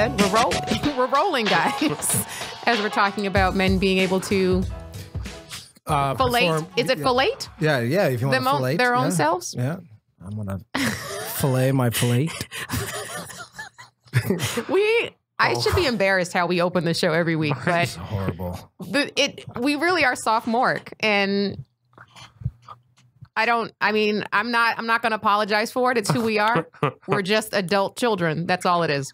ahead. We're rolling, guys. As we're talking about men being able to fillet. Is it fillet? Yeah. If you want to fillet their own selves. Yeah. I'm gonna fillet my fillet. I should be embarrassed how we open the show every week, but it's horrible. We really are sophomoric, and I'm not going to apologize for it. It's who we are. We're just adult children. That's all it is.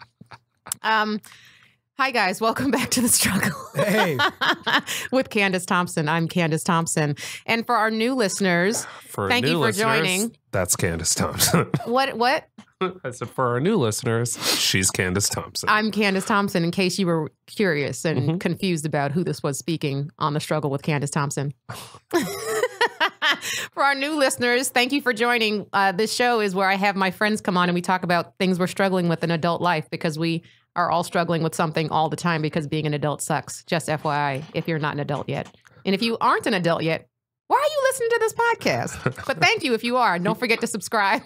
Hi guys, welcome back to The Struggle. Hey. With Candice Thompson. I'm Candice Thompson. And for our new listeners, thank you for joining. That's Candice Thompson. What? I said for our new listeners, she's Candice Thompson. I'm Candice Thompson, in case you were curious and confused about who this was speaking on The Struggle with Candice Thompson. For our new listeners, thank you for joining. This show is where I have my friends come on and we talk about things we're struggling with in adult life, because we are all struggling with something all the time, because being an adult sucks. Just FYI, if you're not an adult yet. And if you aren't an adult yet, why are you listening to this podcast? But thank you if you are. Don't forget to subscribe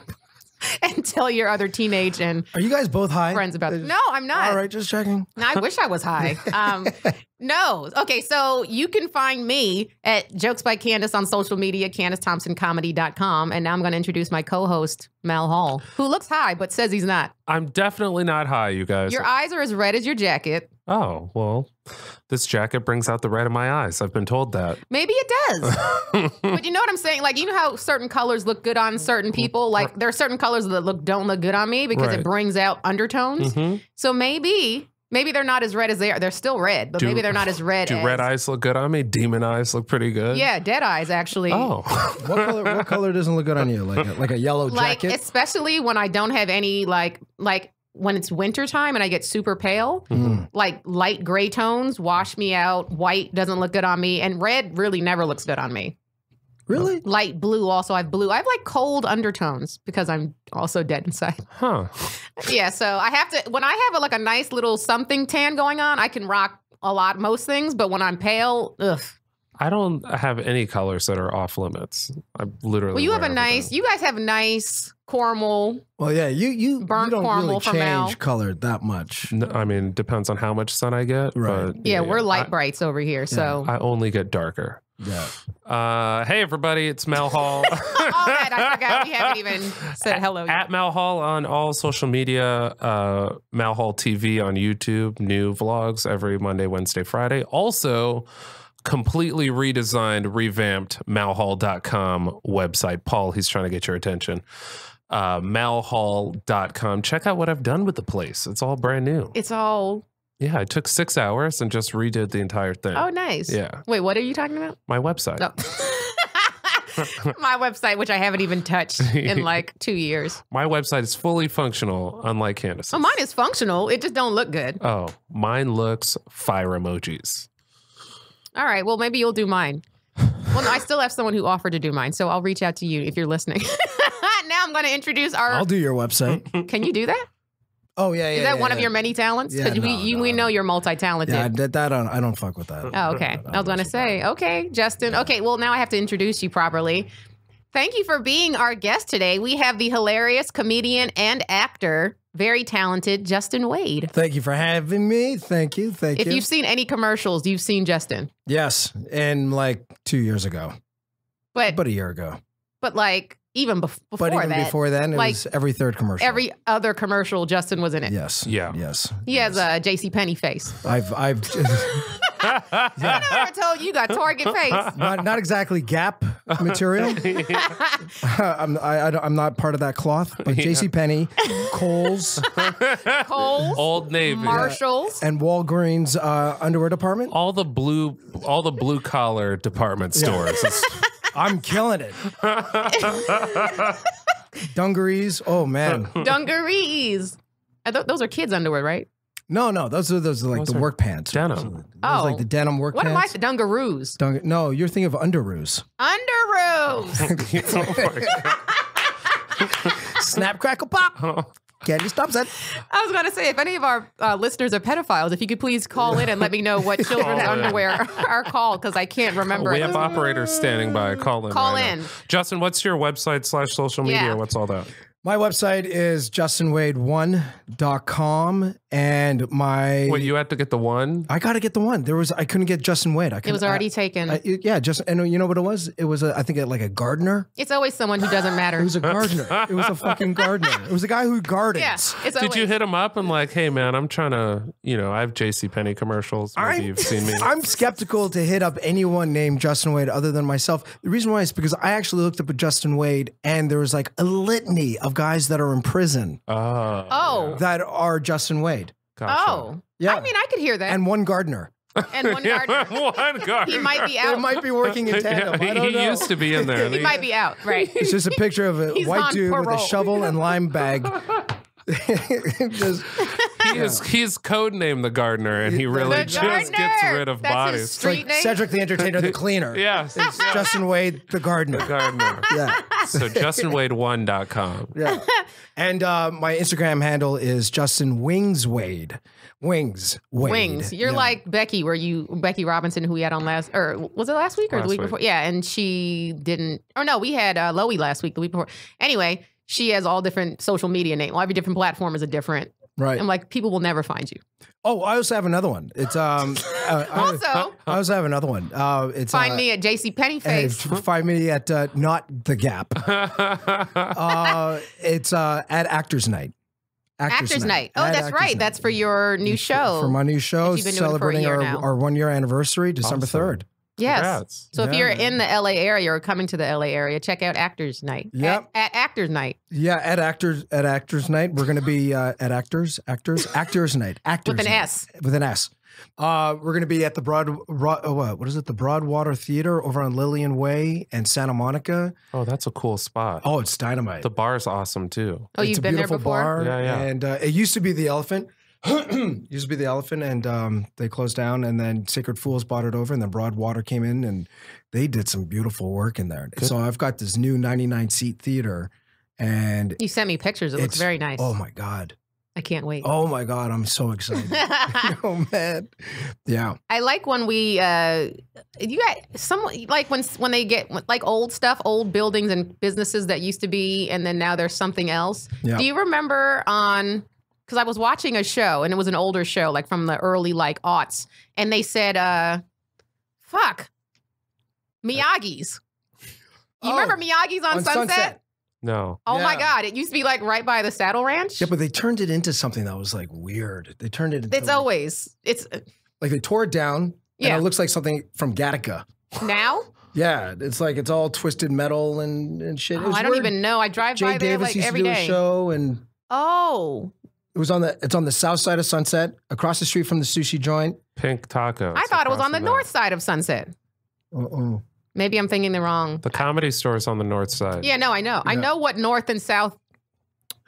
and tell your other teenage and Are you guys both high? Friends about it. No, I'm not. All right, just checking. No, I wish I was high. No. Okay, so you can find me at Jokes by Candice on social media, CandiceThompsonComedy.com. And now I'm going to introduce my co-host, Mal Hall, who looks high but says he's not. I'm definitely not high, you guys. Your eyes are as red as your jacket. Oh, well, this jacket brings out the red in my eyes. I've been told that. Maybe it does. But you know what I'm saying? Like, you know how certain colors look good on certain people? Like, there are certain colors that don't look good on me because it brings out undertones. So maybe they're not as red as they are. They're still red, but maybe they're not as red as... Do red eyes look good on me? Demon eyes look pretty good? Yeah, dead eyes, actually. Oh. What color doesn't look good on you? Like a yellow jacket? Like, especially when I don't have any, like when it's wintertime and I get super pale, like light gray tones wash me out. White doesn't look good on me. And red really never looks good on me. Really? Light blue also. I have blue. I have like cold undertones because I'm also dead inside. Huh. Yeah, so I have to, when I have a nice little something tan going on, I can rock most things. But when I'm pale, ugh. I don't have any colors that are off limits. I literally. Well, you guys have nice caramel. Well, yeah, you burnt don't caramel really from Al. change color that much. No, I mean, depends on how much sun I get. Right. But Yeah, we're light brights over here, so. I only get darker. Yeah. Hey, everybody, it's Mal Hall. Oh, man, I forgot we haven't even said hello yet. At Mal Hall on all social media, Mal Hall TV on YouTube, new vlogs every Monday, Wednesday, Friday. Also, completely redesigned, revamped malhall.com website. Paul, he's trying to get your attention. Malhall.com. Check out what I've done with the place. It's all brand new. It's all... Yeah, it took 6 hours and just redid the entire thing. Oh, nice. Yeah. Wait, what are you talking about? My website. No. My website, which I haven't even touched in like 2 years. My website is fully functional, unlike Candice's. Oh, mine is functional. It just don't look good. Oh, mine looks fire emojis. All right. Well, maybe you'll do mine. Well, no, I still have someone who offered to do mine, so I'll reach out to you if you're listening. Now I'm going to introduce our... I'll do your website. Can you do that? Oh, yeah, Is that one of your many talents? Yeah, Because we know you're multi-talented. Yeah, I don't fuck with that. Oh, okay. I was going to say, okay, Justin. Yeah. Okay, well, now I have to introduce you properly. Thank you for being our guest today. We have the hilarious comedian and actor, very talented, Justin Wade. Thank you for having me. Thank you. If you've seen any commercials, you've seen Justin. Yes, and like 2 years ago. But a year ago. But like... Even before then, it was every third commercial. Every other commercial, Justin was in it. Yes. Yeah. Yes. He has a JCPenney face. I've I never told you got Target face. Not exactly Gap material. I'm not part of that cloth, but JCPenney, Kohl's, Old Navy, Marshalls, and Walgreens underwear department. all the blue collar department stores. I'm killing it. Dungarees. Oh man. Dungarees. Those are kids' underwear, right? No, those are like the work pants. Denim. Those like the denim work pants. What am I? Dungaroos. No, you're thinking of underoos. Snap, crackle, pop. Candice Thompson. I was going to say, if any of our listeners are pedophiles, if you could please call in and let me know what children's underwear are called, because I can't remember. We have operators standing by. Call in. Call in. Justin, what's your website / social media? Yeah. What's all that? My website is justinwade1.com and my... Wait, you had to get the one? I got to get the one. I couldn't get Justin Wade. It was already taken. And you know what it was? It was, I think, like a gardener. It's always someone who doesn't matter. It was a gardener. It was a fucking gardener. It was a guy who gardens. Yeah, it's Did you hit him up and like, hey, man, I'm trying to, I have JCPenney commercials. Maybe you've seen me. I'm skeptical to hit up anyone named Justin Wade other than myself. The reason why is because I actually looked up at Justin Wade and there was like a litany of guys that are in prison that are Justin Wade. Gotcha. Oh. Yeah. I mean, I could hear that. And one gardener. And one gardener. One gardener. He might be out. They might be working in tandem. I don't know. He used to be in there. He might be out, right. It's just a picture of a He's white on dude with a parole. shovel and lime bag. Just, He's codenamed the gardener, and he really The just gardener! gets rid of That's bodies. his street like name? Cedric the Entertainer, the cleaner. Yes. It's Justin Wade, the gardener. Gardener. Yeah. So JustinWade1.com. Yeah. And my Instagram handle is Justin Wings Wade. Wings. Wade. Wings. You're Yeah. like Becky Robinson, who we had on was it last week or the Last week week. before? Yeah, and she didn't. Oh no, we had Loie last week, the week before. Anyway, she has all different social media names. Well, every different platform is a different. Right. I'm like, people will never find you. Oh, I also have another one. It's Also, I also have another one. It's find me at JCPenney hey, Face. find me at not the Gap. It's at Actors Night. Actors Night. Oh, At that's Actors right. Night. That's for your new show. For my new show, that you've been doing for a celebrating year now. our 1 year anniversary, December Awesome. 3rd. Yes. Congrats. So if Yeah, you're man. in the LA area or coming to the LA area, check out Actors Night. Yep. At Actors Night. Yeah, at Actors Night, we're going to be at Actors Night. Actors With an Night. S. With an S. We're going to be at the the Broadwater Theater over on Lillian Way and Santa Monica. Oh, that's a cool spot. Oh, it's dynamite. The bar's awesome too. Oh, It's you've a been there beautiful before? bar, Yeah. and it used to be the Elephant. Used to be the Elephant, and they closed down, and then Sacred Fools bought it over, and then Broadwater came in, and they did some beautiful work in there. So I've got this new 99-seat theater, and You sent me pictures. It looks it's- very nice. oh my God. I can't wait. Oh my God, I'm so excited. Oh man. Yeah. I like when we you got some like when they get like old stuff, old buildings and businesses that used to be, and then now there's something else. Yeah. Do you remember because I was watching a show and it was an older show, like from the early like aughts, and they said, Miyagi's. You Oh, remember Miyagi's on Sunset? No. Oh my Yeah. God. It used to be like right by the Saddle Ranch. Yeah, but they turned it into something that was like weird. They turned it into It's always, it's like they tore it down Yeah. and it looks like something from Gattaca. now. Yeah, it's like it's all twisted metal and shit. It Oh, was I don't weird. even know. I drive Jay by there Davis like used every to do day. a show, and Oh, it's on the south side of Sunset, across the street from the sushi joint. Pink tacos. I thought it was across on the back. north side of Sunset. Uh-oh. Maybe I'm thinking the wrong. The comedy store's on the north side. Yeah, no, I know. I Yeah. know what north and south.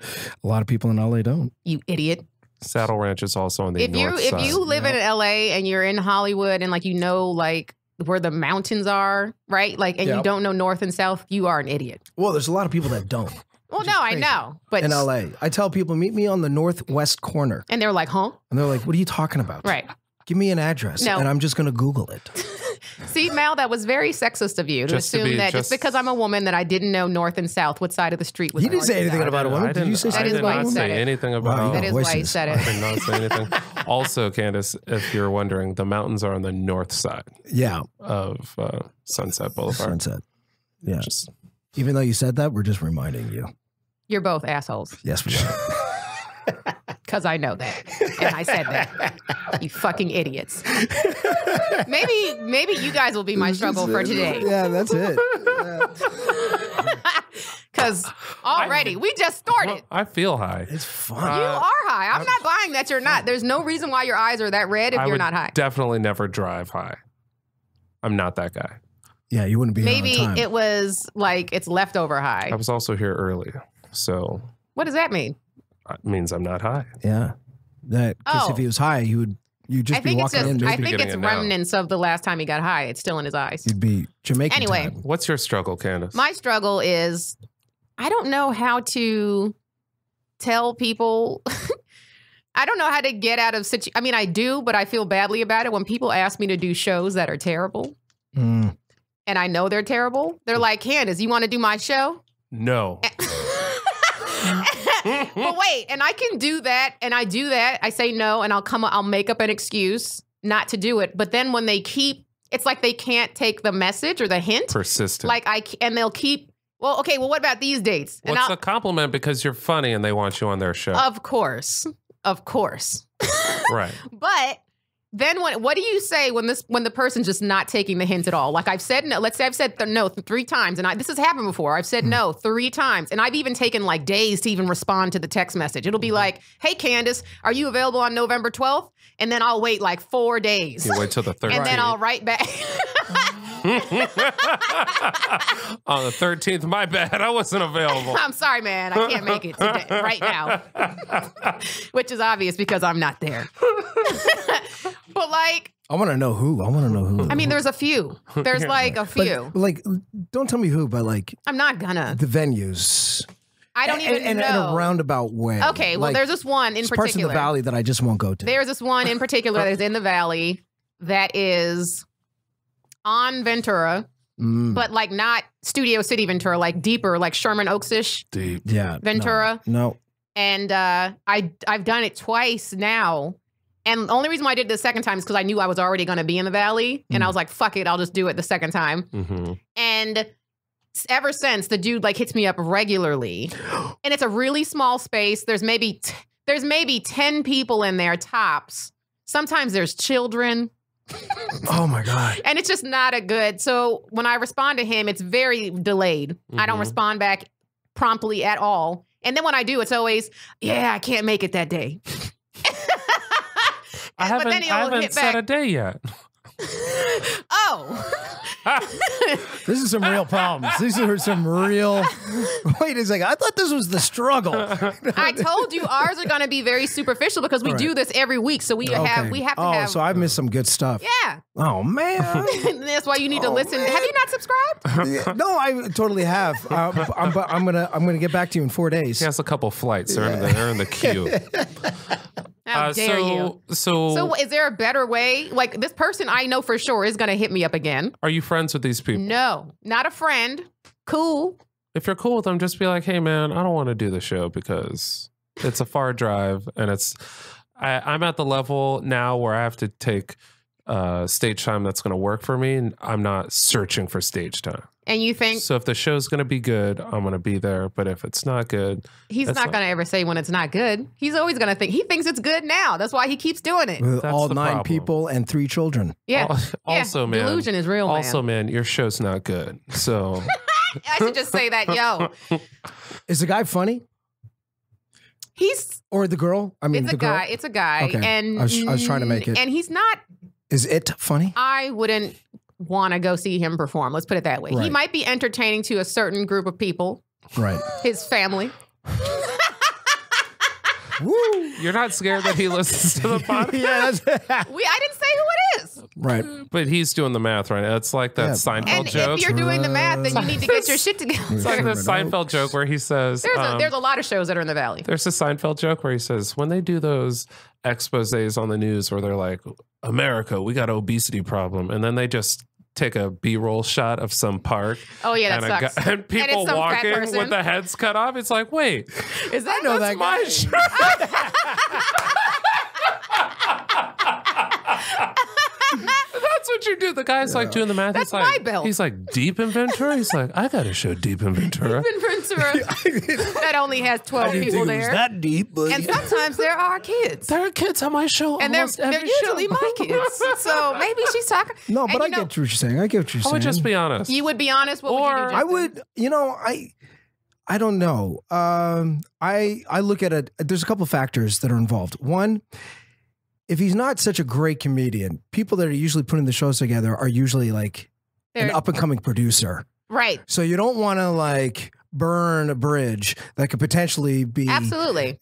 A lot of people in LA don't. You idiot. Saddle Ranch is also on the If north side. you live in LA and you're in Hollywood and like you know like where the mountains are, right? Like and you Yep. don't know north and south, you are an idiot. Well, there's a lot of people that don't Well, Which is no, I crazy. know, but in LA. I tell people, meet me on the northwest corner. and they're like, huh? And they're like, what are you talking about? Right. Give me an address No. and I'm just going to Google it. See, Mal, that was very sexist of you to Just to assume be- that just because I'm a woman that I didn't know north and south, what side of the street was You didn't north say and anything south. about a woman. Did you say That something is I why did you not said say it. anything Wow, about you That is why you voices. said I it. did not say anything. Also, Candice, if you're wondering, the mountains are on the north side Yeah. of Sunset Boulevard. Sunset. Yeah. Just Even though you said that, we're just reminding you. You're both assholes. Yes, we are. Because I know that. And I said that. You fucking idiots. Maybe you guys will be my struggle for today. Yeah, that's it. Because already, we just started. I feel high. It's fun. You are high. I'm not buying that you're not. There's no reason why your eyes are that red if I you're would not high. definitely never drive high. I'm not that guy. Yeah, you wouldn't be Maybe here on time. it was like it's leftover high. I was also here early, so What does that mean? it means I'm not high. Yeah. That because Oh. if he was high, you'd just I be think it's walking just. in. I Maybe think getting it's it now. remnants of the last time he got high. It's still in his eyes. you'd be Jamaican. Anyway. time. What's your struggle, Candice? My struggle is I don't know how to tell people. I don't know how to get out of I mean, I do, but I feel badly about it when people ask me to do shows that are terrible, Mm. and I know they're terrible. They're like, Candice, you want to do my show? No. But wait, and I can do that, and I do that. I say no, and I'll make up an excuse not to do it. But then when they keep, it's like they can't take the message or the hint. Persistent. And they'll keep. Well, okay. Well, what about these dates? Well, it's a compliment because you're funny and they want you on their show. Of course. Right. But then what do you say when the person's just not taking the hint at all? Like I've said no. Let's say I've said no 3 times, and this has happened before. I've said no 3 times, and I've even taken like days to even respond to the text message. It'll be like, "Hey, Candice, are you available on November 12th?" And then I'll wait like 4 days. You wait till the 13th. And then I'll write back. On the 13th, my bad, I wasn't available. I'm sorry, man. I can't make it today, right now. Which is obvious because I'm not there. But like, I want to know who. I mean, there's a few. There's like a few. But, like, don't tell me who, but like, I'm not gonna. the venues. I don't even know. In a roundabout way. Okay, well, like, there's this one in particular. Parts of the valley that I just won't go to. There's this one in particular that's in the valley that is on Ventura, but like not Studio City Ventura, like deeper, like Sherman Oaks-ish Deep. Yeah. Ventura. No. And I've done it twice now. And the only reason why I did it the second time is because I knew I was already going to be in the valley. And I was like, fuck it, I'll just do it the second time. Mm-hmm. And ever since, the dude like hits me up regularly. And it's a really small space. There's maybe 10 people in there tops. Sometimes there's children. Oh my God. And it's just not a good. So when I respond to him, it's very delayed. I don't respond back promptly at all. And then when I do, it's always, yeah, I can't make it that day. I haven't set a day yet. Oh. This is some real problems. These are some real. Wait a second. I thought this was the struggle. I told you ours are going to be very superficial because we do this every week. So we have to have. Oh, so I've missed some good stuff. Yeah. Oh man. That's why you need to listen. Have you not subscribed? Yeah, no, I totally have. I'm gonna get back to you in 4 days. He has a couple flights. They're in the queue. How dare you? So is there a better way? Like this person I know for sure is going to hit me up again. Are you friends with these people? No, not a friend. Cool. If you're cool with them, just be like, hey man, I don't want to do the show because it's a far drive and I'm at the level now where I have to take stage time that's going to work for me. And I'm not searching for stage time. And you think so? If the show's going to be good, I'm going to be there. But if it's not good, he's not going to ever say when it's not good. He's always going to think he thinks it's good now. That's why he keeps doing it. With all 9 people and 3 children. Yeah. Also, man, delusion is real. Also, man, your show's not good. So I should just say that, yo. Is the guy funny? Or the girl? I mean, it's a guy. It's a guy. Okay. And I was trying to make it. And he's not. Is it funny? I wouldn't want to go see him perform. Let's put it that way. Right. He might be entertaining to a certain group of people. Right. His family. Woo! You're not scared that he listens to the podcast? I didn't say who it is. Right. But he's doing the math right now. It's like that Seinfeld and joke. If you're doing the math, then you need to get your shit together. It's like the Seinfeld joke where he says... There's a lot of shows that are in the Valley. There's a Seinfeld joke where he says, when they do those exposés on the news where they're like, America, we got an obesity problem. And then they just take a B-roll shot of some park. Oh, yeah, that sucks. And people and walking with the heads cut off. It's like, wait. Is that that my shirt? That's what you do. The guy's like doing the math. That's he's my like, belt. He's like, Deep in Ventura? He's like, I got to show Deep in Ventura. Deep in Ventura. That only has 12 people there. It was that deep, but and sometimes there are kids. There are kids on my show. And they're usually my kids. So maybe she's talking. No, but I get what you're saying. I get what you're saying. I would just be honest. You would be honest? What would you do, Justin? I would, I don't know. I look at it. There's a couple factors that are involved. One, if he's not such a great comedian, people that are usually putting the shows together are usually like an up and coming producer. Right. So you don't want to like burn a bridge that could potentially be absolutely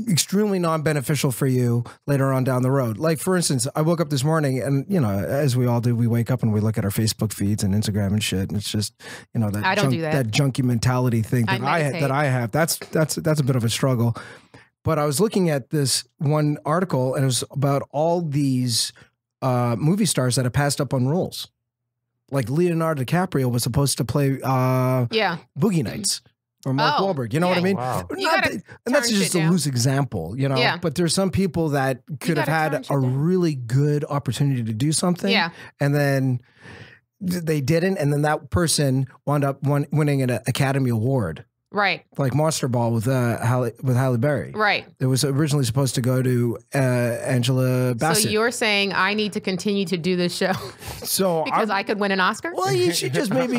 extremely non-beneficial for you later on down the road. Like for instance, I woke up this morning and as we all do, we wake up and we look at our Facebook feeds and Instagram and shit. And it's just, that I don't do that junky mentality thing that I have. That's a bit of a struggle. But I was looking at this one article and it was about all these movie stars that have passed up on roles. Like Leonardo DiCaprio was supposed to play Boogie Nights. or Mark Oh, Wahlberg. You know yeah. what I mean? Wow. You Not gotta that- and that's turn just shit a down. loose example, you know. Yeah. But there's some people that could have gotta turn had shit a down. really good opportunity to do something, Yeah. and then they didn't, and then that person wound up winning an Academy Award, Right. like Monster Ball with Halle Berry. Right. It was originally supposed to go to Angela Bassett. So you're saying I need to continue to do this show So because I could win an Oscar? well, you should just maybe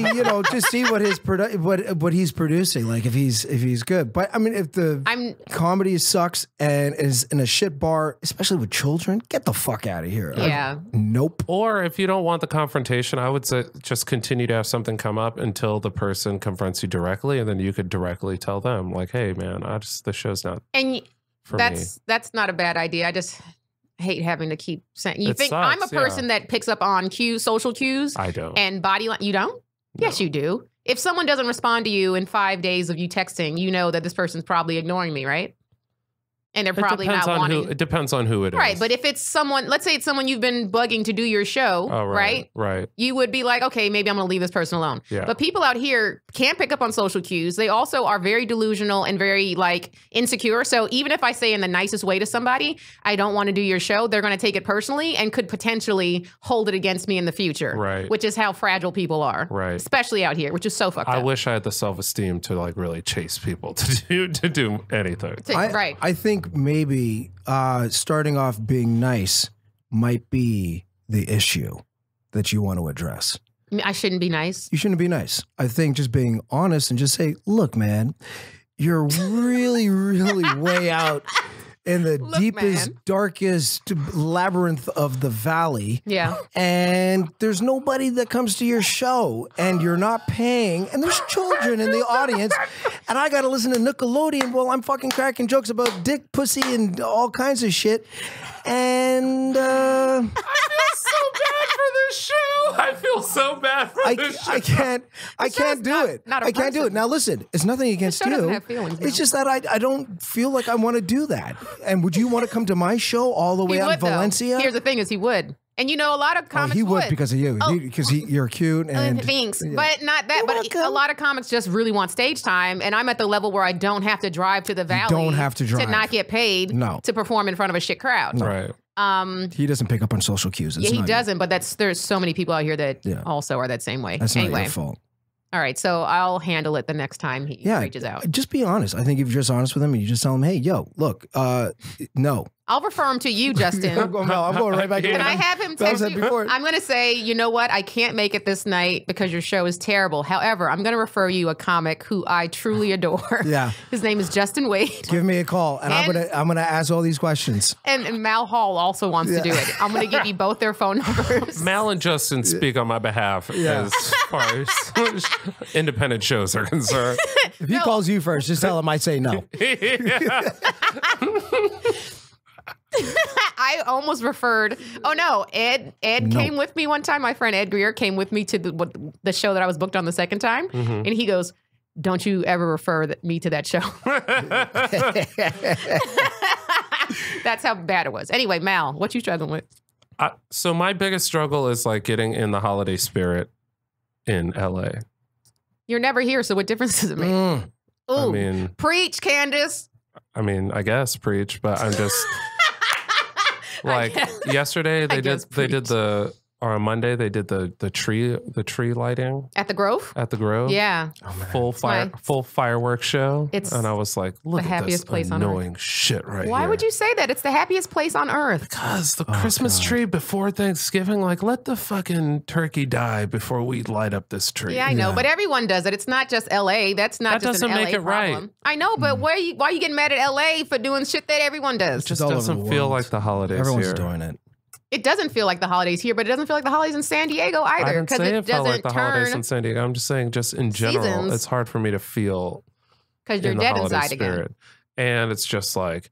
just see what his what he's producing, like if he's good. But I mean, if the comedy sucks and is in a shit bar, especially with children, get the fuck out of here. Yeah. Nope. Or if you don't want the confrontation, I would say just continue to have something come up until the person confronts you directly, and then you could directly tell them, like, "Hey, man, the show's not And for me." that's not a bad idea. I just hate having to keep saying. You It think sucks, I'm a person that picks up on cues, social cues, I don't. and body language? You don't? Yes, you do. If someone doesn't respond to you in 5 days of you texting, you know that this person's probably ignoring me, right? And they're probably not wanting. It depends on who it is. Right, but if it's someone, let's say it's someone you've been bugging to do your show, Oh, right? Right. You would be like, okay, maybe I'm going to leave this person alone. Yeah. But people out here can't pick up on social cues. They also are very delusional and very like insecure. So even if I say in the nicest way to somebody, I don't want to do your show, they're going to take it personally and could potentially hold it against me in the future. Right. Which is how fragile people are. Right. Especially out here, which is so fucked I up. wish I had the self-esteem to like really chase people to do anything. Right. I think maybe starting off being nice might be the issue that you want to address. I shouldn't be nice. You shouldn't be nice. I think just being honest and just say, look, man, you're really, really way out in the deepest, man. darkest labyrinth of the valley. Yeah. And there's nobody that comes to your show and you're not paying. And there's children in the audience. And I got to listen to Nickelodeon while I'm fucking cracking jokes about dick, pussy, and all kinds of shit. And I feel so bad for this show. I feel so bad for this show. I can't do it. not a I can't do it. person. Now listen, it's nothing against show you. doesn't have feelings, It's no. just that I don't feel like I want to do that. And would you want to come to my show all the way He out would, in though. Valencia? Here's the thing is he would. And you know, a lot of Oh, comics he would because of you. Oh. Because you're cute and thanks. yeah. But not that. You're But welcome. a lot of comics just really want stage time. And I'm at the level where I don't have to drive to the valley. don't have to drive. not get paid No. to perform in front of a shit crowd. Right. He doesn't pick up on social cues. It's Yeah, he not- doesn't. But there's so many people out here that Yeah. also are that same way. That's anyway. not your fault. All right. So I'll handle it the next time he Yeah, reaches out. just be honest. I think if you're just honest with him and you just tell him, hey, yo, look, no. I'll refer him to you, Justin. I'm going right back in. Can I have him That text was it you? before. I'm going to say, you know what? I can't make it this night because your show is terrible. However, I'm going to refer you a comic who I truly adore. Yeah. His name is Justin Wade. Give me a call, and I'm And- gonna ask all these questions. And Mal Hall also wants to do it. I'm going to give you both their phone numbers. Mal and Justin speak on my behalf Yeah. as far as independent shows are concerned. If he calls you first, just tell him I say no. Yeah. I almost referred. Oh no, Ed came with me one time. My friend Ed Greer came with me to the show that I was booked on the second time, and he goes, "Don't you ever refer me to that show." That's how bad it was. Anyway, Mal, what you struggling with? So my biggest struggle is like getting in the holiday spirit in LA. You're never here, so what difference does it make? Ooh, I mean, preach, Candice. I guess preach, but I'm just like yesterday they guess did or on Monday they did the tree lighting At the Grove? at the Grove. Yeah. Full fireworks show. It's and I was like, look the at happiest this place on earth. annoying shit right here. Why would you say that? It's the happiest place on earth. Because the Christmas tree before Thanksgiving, like let the fucking turkey die before we light up this tree. Yeah, I know, but everyone does it. It's not just LA. That's not That just an doesn't LA make it right. problem. I know, but why are you getting mad at LA for doing shit that everyone does? It just all over the doesn't feel world. like the holidays Everyone's here. doing it. It doesn't feel like the holidays here, but it doesn't feel like the holidays in San Diego I either didn't because say it it felt doesn't like the holidays in turn San Diego. I'm just saying, just in general, Seasons. it's hard for me to feel because you're in the dead holiday inside spirit. again. And it's just like,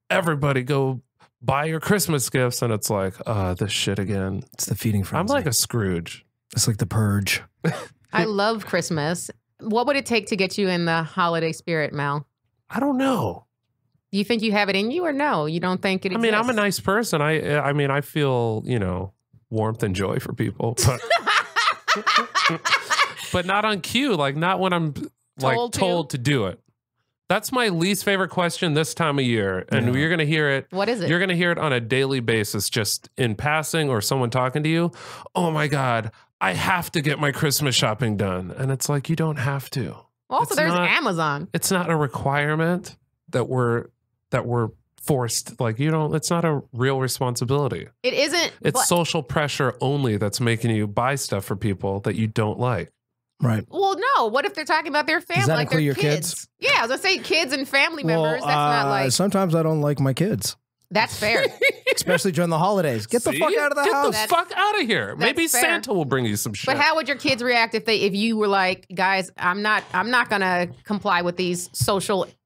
everybody go buy your Christmas gifts. And it's like, this shit again. It's the feeding frenzy. I'm like a Scrooge. It's like the purge. I love Christmas. What would it take to get you in the holiday spirit, Mal? I don't know. Do you think you have it in you or no? You don't think it I exists? mean, I'm a nice person. I mean, I feel, warmth and joy for people, but but not on cue. Like not when I'm told to do it. That's my least favorite question this time of year. And you're going to hear it. What is it? You're going to hear it on a daily basis, just in passing or someone talking to you. Oh my God, I have to get my Christmas shopping done. And it's like, you don't have to. Also, there's Amazon. It's not a requirement that we're forced. Like, you don't, it's not a real responsibility. It isn't. It's social pressure only that's making you buy stuff for people that you don't like. Right. Well, no. What if they're talking about their family? Does that like include their your kids? Yeah, I was gonna say kids and family members. That's not like. Sometimes I don't like my kids. That's fair. Especially during the holidays. Get the fuck out of the house. Get the fuck out of here. Maybe fair. Santa will bring you some shit. But how would your kids react if you were like, guys, I'm not gonna comply with these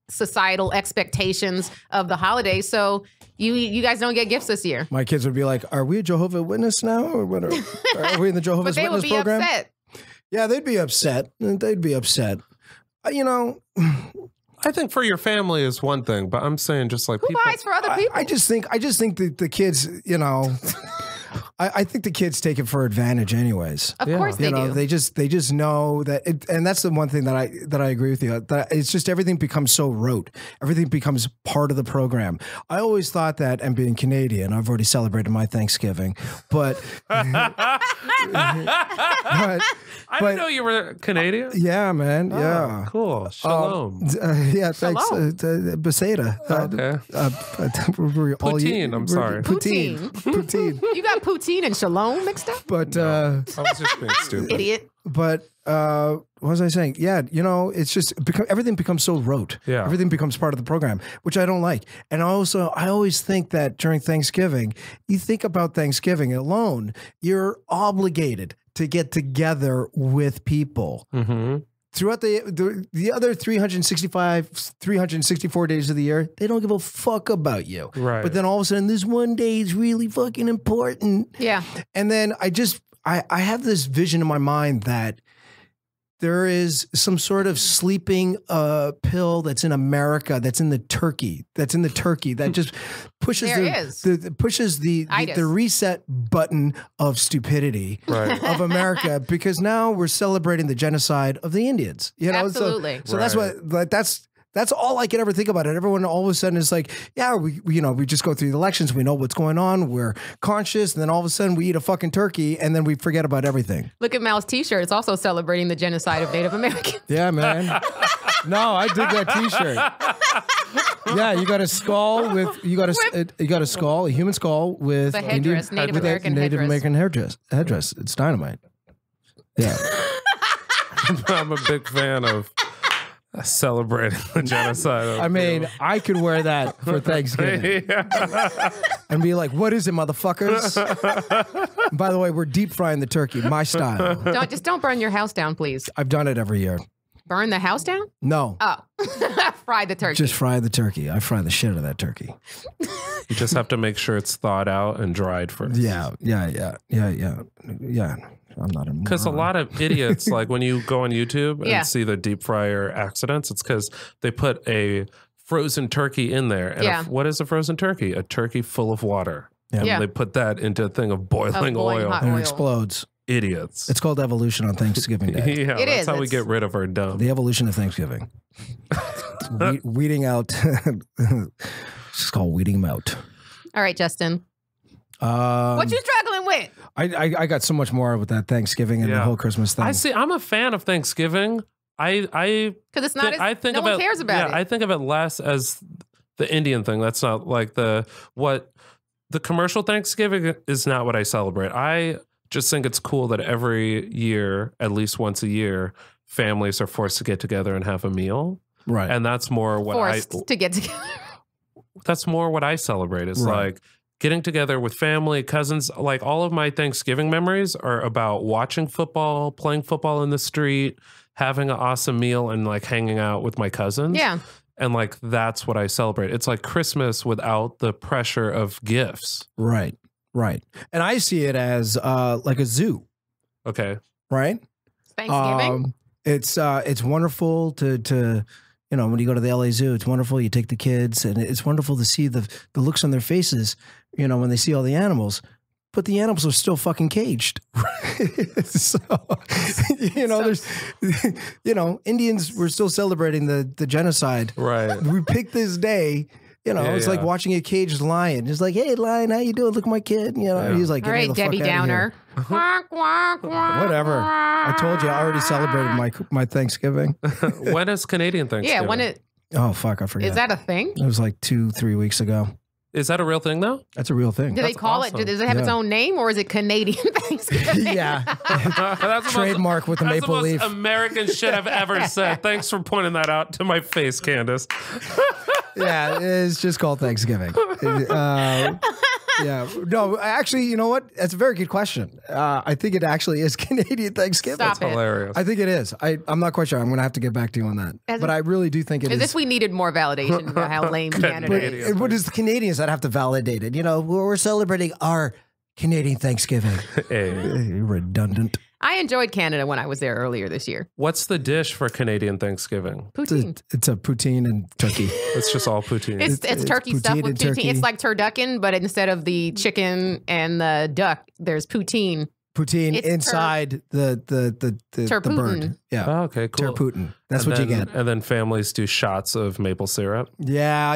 societal expectations of the holidays, so you guys don't get gifts this year? My kids would be like, "Are we a Jehovah's Witness now, or what? Are we in the Jehovah's But they Witness would be program?" upset. Yeah, they'd be upset. They'd be upset. You know, I think for your family is one thing, but I'm saying just like Who people. buys for other people? I just think that the kids, you know, I think the kids take it for advantage, anyways. Of course they do. They just know that, and that's the one thing that I agree with you. That it's just everything becomes so rote. Everything becomes part of the program. I always thought that, and being Canadian, I've already celebrated my Thanksgiving, but I didn't know you were Canadian. Yeah, man. Yeah. Cool. Shalom. Yeah, thanks. Beseda. Okay. Poutine. I'm sorry. Poutine. You got poutine and shalom mixed up? But I was just being stupid. Idiot. But what was I saying? Yeah, you know, it's just everything becomes so rote. Yeah. Everything becomes part of the program, which I don't like. And also, I always think that during Thanksgiving, you think about Thanksgiving alone, you're obligated to get together with people. Mm-hmm. Throughout the other 364 days of the year, they don't give a fuck about you. Right. But then all of a sudden, this one day is really fucking important. Yeah. And then I have this vision in my mind that there is some sort of sleeping pill that's in America, that's in the turkey that just pushes the reset button of stupidity of America, because now we're celebrating the genocide of the Indians. You know, absolutely. So that's all I can ever think about it. Everyone all of a sudden is like, yeah, we just go through the elections. We know what's going on. We're conscious. And then all of a sudden we eat a fucking turkey and then we forget about everything. Look at Mal's t-shirt. It's also celebrating the genocide of Native Americans. Yeah, man. No, I dig that t-shirt. Yeah, you got a skull with, a human skull with a headdress, Native American headdress. It's dynamite. Yeah. I'm a big fan of celebrating the genocide. I mean, I could wear that for Thanksgiving and be like, "What is it, motherfuckers?" By the way, we're deep frying the turkey, my style. Don't burn your house down, please. I've done it every year. Burn the house down? No. Oh, fry the turkey. Just fry the turkey. I fry the shit out of that turkey. You just have to make sure it's thawed out and dried first. Yeah. I'm not a moron. Because a lot of idiots, like when you go on YouTube and see the deep fryer accidents, it's because they put a frozen turkey in there. And what is a frozen turkey? A turkey full of water. Yeah. They put that into a thing of boiling oil. And it explodes. Idiots. It's called evolution on Thanksgiving Day. Yeah, that's how we get rid of our dumb. The evolution of Thanksgiving. Weeding out. It's called weeding them out. All right, Justin. What you struggling with? I got so much more with that Thanksgiving and the whole Christmas thing. I'm a fan of Thanksgiving. Because it's not no one cares about it. I think of it less as the Indian thing. That's not like the commercial Thanksgiving is not what I celebrate. I just think it's cool that every year, at least once a year, families are forced to get together and have a meal. Right. And that's more what forced to get together. That's more what I celebrate. It's like getting together with family, cousins. Like all of my Thanksgiving memories are about watching football, playing football in the street, having an awesome meal, and like hanging out with my cousins. Yeah. And like that's what I celebrate. It's like Christmas without the pressure of gifts. Right. Right. And I see it as like a zoo. Okay. Right? Thanksgiving? It's wonderful to when you go to the LA Zoo, it's wonderful. You take the kids, and it's wonderful to see the looks on their faces, when they see all the animals. but the animals are still fucking caged. So, there's, Indians were still celebrating the genocide. Right. We picked this day. It's like watching a caged lion. It's like, hey, lion, how you doing? Look at my kid. He's like, all right, Debbie Downer. Whatever. I told you, I already celebrated my Thanksgiving. When is Canadian Thanksgiving? Yeah, when it. Oh, fuck, I forget. Is that a thing? It was like 2-3 weeks ago. Is that a real thing, though? That's a real thing. Do they call it? Does it have its own name, or is it Canadian Thanksgiving? Yeah. That's Trademark with the maple leaf. That's the most American shit I've ever said. Thanks for pointing that out to my face, Candice. Yeah, it's just called Thanksgiving. Yeah. No, actually, you know what? That's a very good question. I think it actually is Canadian Thanksgiving. Stop That's hilarious. I think it is. I'm not quite sure. I'm going to have to get back to you on that. But I really do think it is. As if we needed more validation about how lame Canada is. What is the Canadians that have to validate it? We're celebrating our Canadian Thanksgiving. Hey. Redundant. I enjoyed Canada when I was there earlier this year. What's the dish for Canadian Thanksgiving? Poutine. It's a poutine and turkey. It's just all poutine. It's turkey stuff with poutine. Turkey. It's like turducken, but instead of the chicken and the duck, there's poutine. Poutine It's inside the bird. Yeah. Oh, okay, cool. Terputin. That's And what you then- get. And then families do shots of maple syrup. Yeah.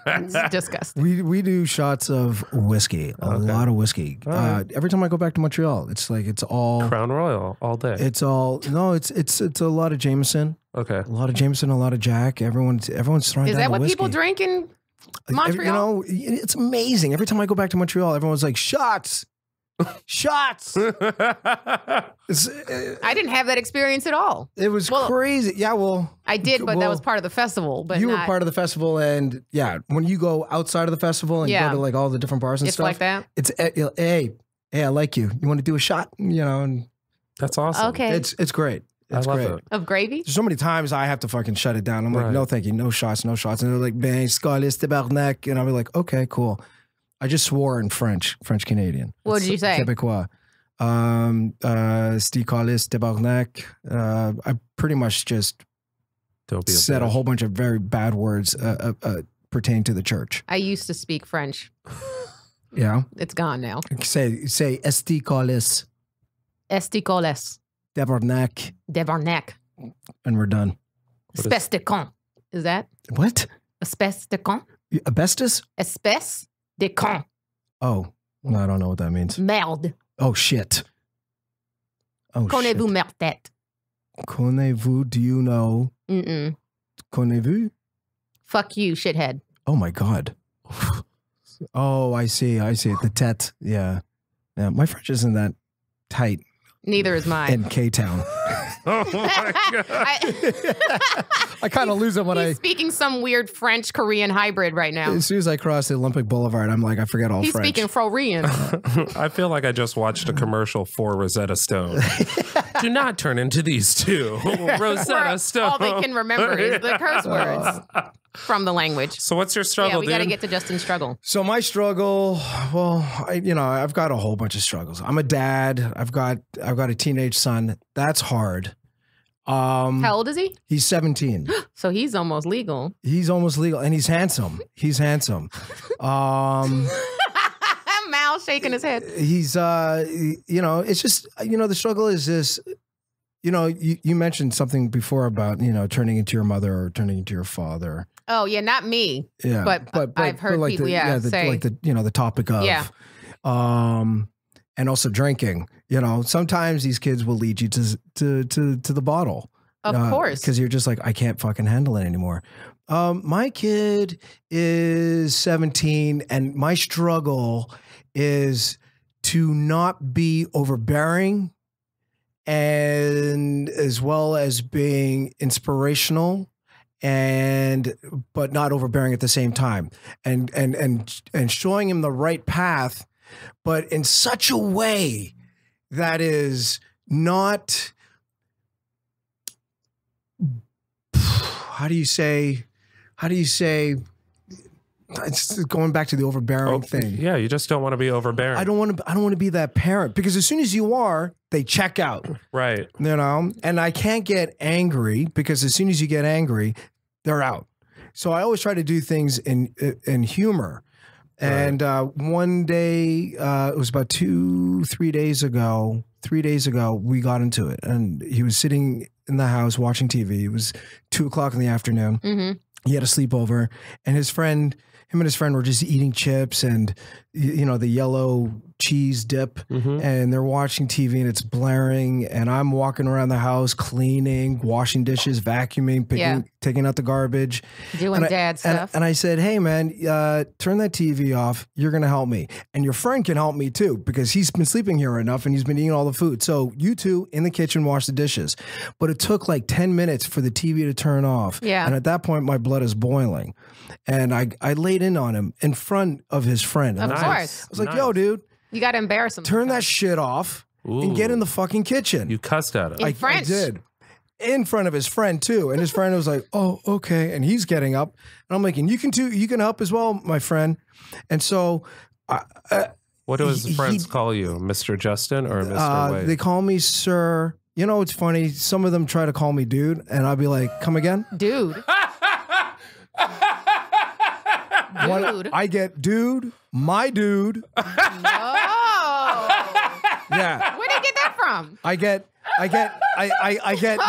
It's disgusting. We do shots of whiskey, a lot of whiskey. Every time I go back to Montreal, it's like it's all Crown Royal all day. It's all it's a lot of Jameson, Okay. a lot of Jameson, a lot of Jack. Everyone's throwing Is down that the what whiskey. people drink in Montreal? It's amazing. Every time I go back to Montreal, everyone's like shots. Shots. It's, I didn't have that experience at all. it was crazy. Yeah, well, I did, but that was part of the festival. But you were not- part of the festival, and yeah, when you go outside of the festival and Yeah. go to like all the different bars and It's stuff, like that? It's hey, I like you. You want to do a shot? And That's awesome. Okay. it's great. It's I love great. it. Of gravy? So many times I have to fucking shut it down. I'm like, Right. no, thank you, no shots, no shots. And they're like, ben, scalis tabarnak, and I'll be like, okay, cool. I just swore in French Canadian. What did you say? Québécois. Scalis tabarnak. I pretty much just Don't be said a whole bunch of very bad words pertaining to the church. I used to speak French. Yeah. It's gone now. Say Scalis Esticoles. tabarnak, Devarnac. and we're done. Espèce de con. Is that? What? Espèce de con? Asbestos? Espèce de con. Oh, no, I don't know what that means. Merde. Oh, shit. Oh, Connais-vous shit. merde tête? Connais-vous? Do you know? Mm-mm. Connais-vous? Fuck you, shithead. Oh, my God. Oh, I see. The tete. Yeah. Yeah. My French isn't that tight Neither is mine. in K-Town. Oh my God. I kind of lose it when He's speaking some weird French-Korean hybrid right now. as soon as I cross the Olympic Boulevard, I'm like, I forget all He's French. speaking Florian. I feel like I just watched a commercial for Rosetta Stone. Do not turn into these two. Rosetta Stone. All they can remember is the curse words from the language. So what's your struggle, Yeah, we got to dude? get to Justin's struggle. So my struggle, well, I've got a whole bunch of struggles. I'm a dad. I've got a teenage son. That's hard. How old is he? He's 17. So he's almost legal. He's almost legal, and he's handsome. Mal shaking his head. He's it's just the struggle is this. You mentioned something before about turning into your mother or turning into your father. Oh yeah, not me. Yeah, But I've heard like people, say. like the topic of and also drinking. Sometimes these kids will lead you to the bottle. Of course. Because you're just like, I can't fucking handle it anymore. My kid is 17, and my struggle is to not be overbearing, and as well as being inspirational, but not overbearing at the same time, and showing him the right path, but in such a way that is not, how do you say it's going back to the overbearing thing. Yeah, you just don't want to be overbearing. I don't want to be that parent, because as soon as you are, they check out. Right. And I can't get angry, because as soon as you get angry, they're out. So I always try to do things in humor. And one day, it was about 3 days ago. 3 days ago, we got into it, and he was sitting in the house watching TV. It was 2:00 in the afternoon. Mm-hmm. He had a sleepover, and him and his friend were just eating chips and, you know, the yellow cheese dip, and they're watching TV and it's blaring, and I'm walking around the house cleaning, washing dishes, vacuuming, taking out the garbage, doing dad stuff. And I said, hey man, turn that TV off. You're gonna help me, and your friend can help me too, because he's been sleeping here enough and he's been eating all the food. So you two in the kitchen wash the dishes. But it took like 10 minutes for the TV to turn off. Yeah. And at that point my blood is boiling, and I laid in on him in front of his friend. Of course. I was like, yo dude, you got to embarrass him. turn that shit off and get in the fucking kitchen. You cussed at him. In French. I did. In front of his friend too. And his friend was like, oh, okay. And he's getting up. And I'm like, and you can help as well, my friend. And so what do his friends call you? Mr. Justin or Mr. Wade? they call me sir. You know, it's funny. Some of them try to call me dude, and I'll be like, come again? Dude. Dude. I get dude, my dude. No. Yeah. Where did you get that from? I get,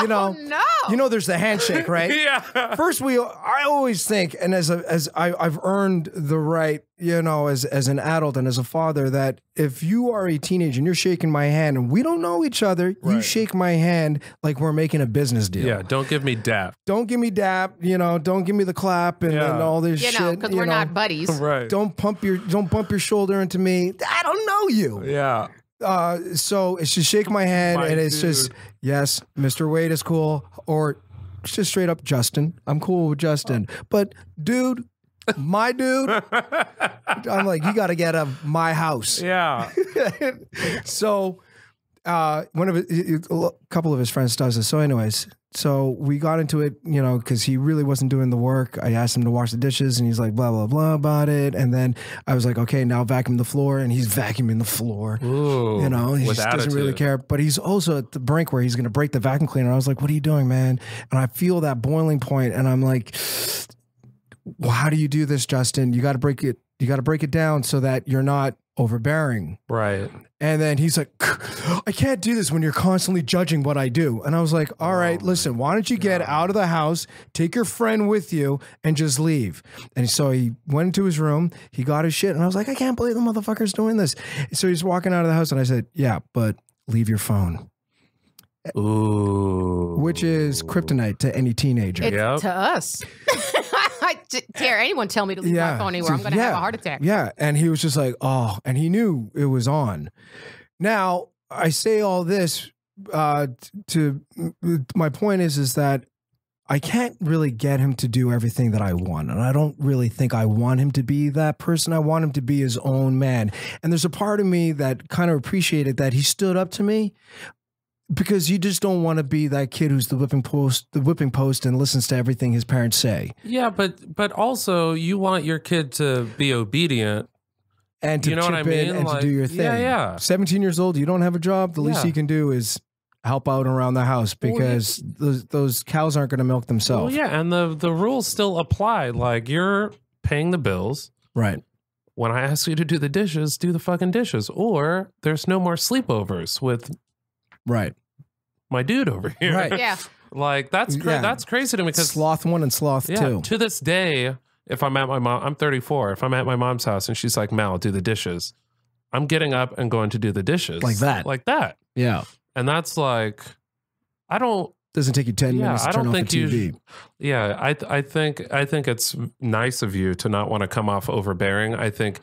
you know, No. you know, there's the handshake, right? Yeah. First, I always think, and as I've earned the right, you know, as an adult and as a father, that if you are a teenager and you're shaking my hand and we don't know each other, you shake my hand like we're making a business deal. Yeah. Don't give me dap. Don't give me dap, you know, don't give me the clap and all this shit. You know, because we're not buddies. Right. Don't bump your shoulder into me. I don't know you. Yeah. So it's just shake my hand, My and it's dude. just, yes, Mr. Wade is cool, or just straight up Justin. I'm cool with Justin. But dude, my dude, I'm like, you got to get out of my house. Yeah. So one of a couple of his friends does this. So anyways, so we got into it, you know, because he really wasn't doing the work. I asked him to wash the dishes, and he's like, blah, blah, blah about it. And then I was like, okay, now vacuum the floor. And he's vacuuming the floor. Ooh, you know, he with just doesn't really attitude. care. But he's also at the brink where he's going to break the vacuum cleaner. I was like, what are you doing, man? And I feel that boiling point, and I'm like, well, how do you do this, Justin? You got to break it. You got to break it down so that you're not overbearing. Right. And then he's like, I can't do this when you're constantly judging what I do. And I was like, all right, listen, why don't you get out of the house, take your friend with you, and just leave? And so he went into his room, he got his shit, and I was like, I can't believe the motherfucker's doing this. So he's walking out of the house, and I said, yeah, but leave your phone. Ooh. Which is kryptonite to any teenager. It's to us. I dare anyone tell me to leave my phone anywhere. I'm going to have a heart attack. Yeah. And he was just like, oh, and he knew it was on. Now, I say all this to my point is that I can't really get him to do everything that I want. And I don't really think I want him to be that person. I want him to be his own man. And there's a part of me that kind of appreciated that he stood up to me, because you just don't want to be that kid who's the whipping post and listens to everything his parents say. Yeah, but also you want your kid to be obedient. And to You know chip what I mean? in and Like, to do your thing. yeah. 17 years old, you don't have a job. The least Yeah. you can do is help out around the house, because those cows aren't going to milk Well, themselves. yeah, and the rules still apply. Like, you're paying the bills. Right. When I ask you to do the dishes, do the fucking dishes. Or there's no more sleepovers with Right. my dude over here. Right. Yeah. Like, that's that's crazy to me, because Sloth 1 and Sloth 2. to this day, if I'm at my mom, I'm 34. If I'm at my mom's house and she's like, Mal, do the dishes, I'm getting up and going to do the dishes. Like that. Like that. Yeah. And that's like, I don't, Doesn't take you 10 minutes to I turn don't off think the TV. I think it's nice of you to not want to come off overbearing. I think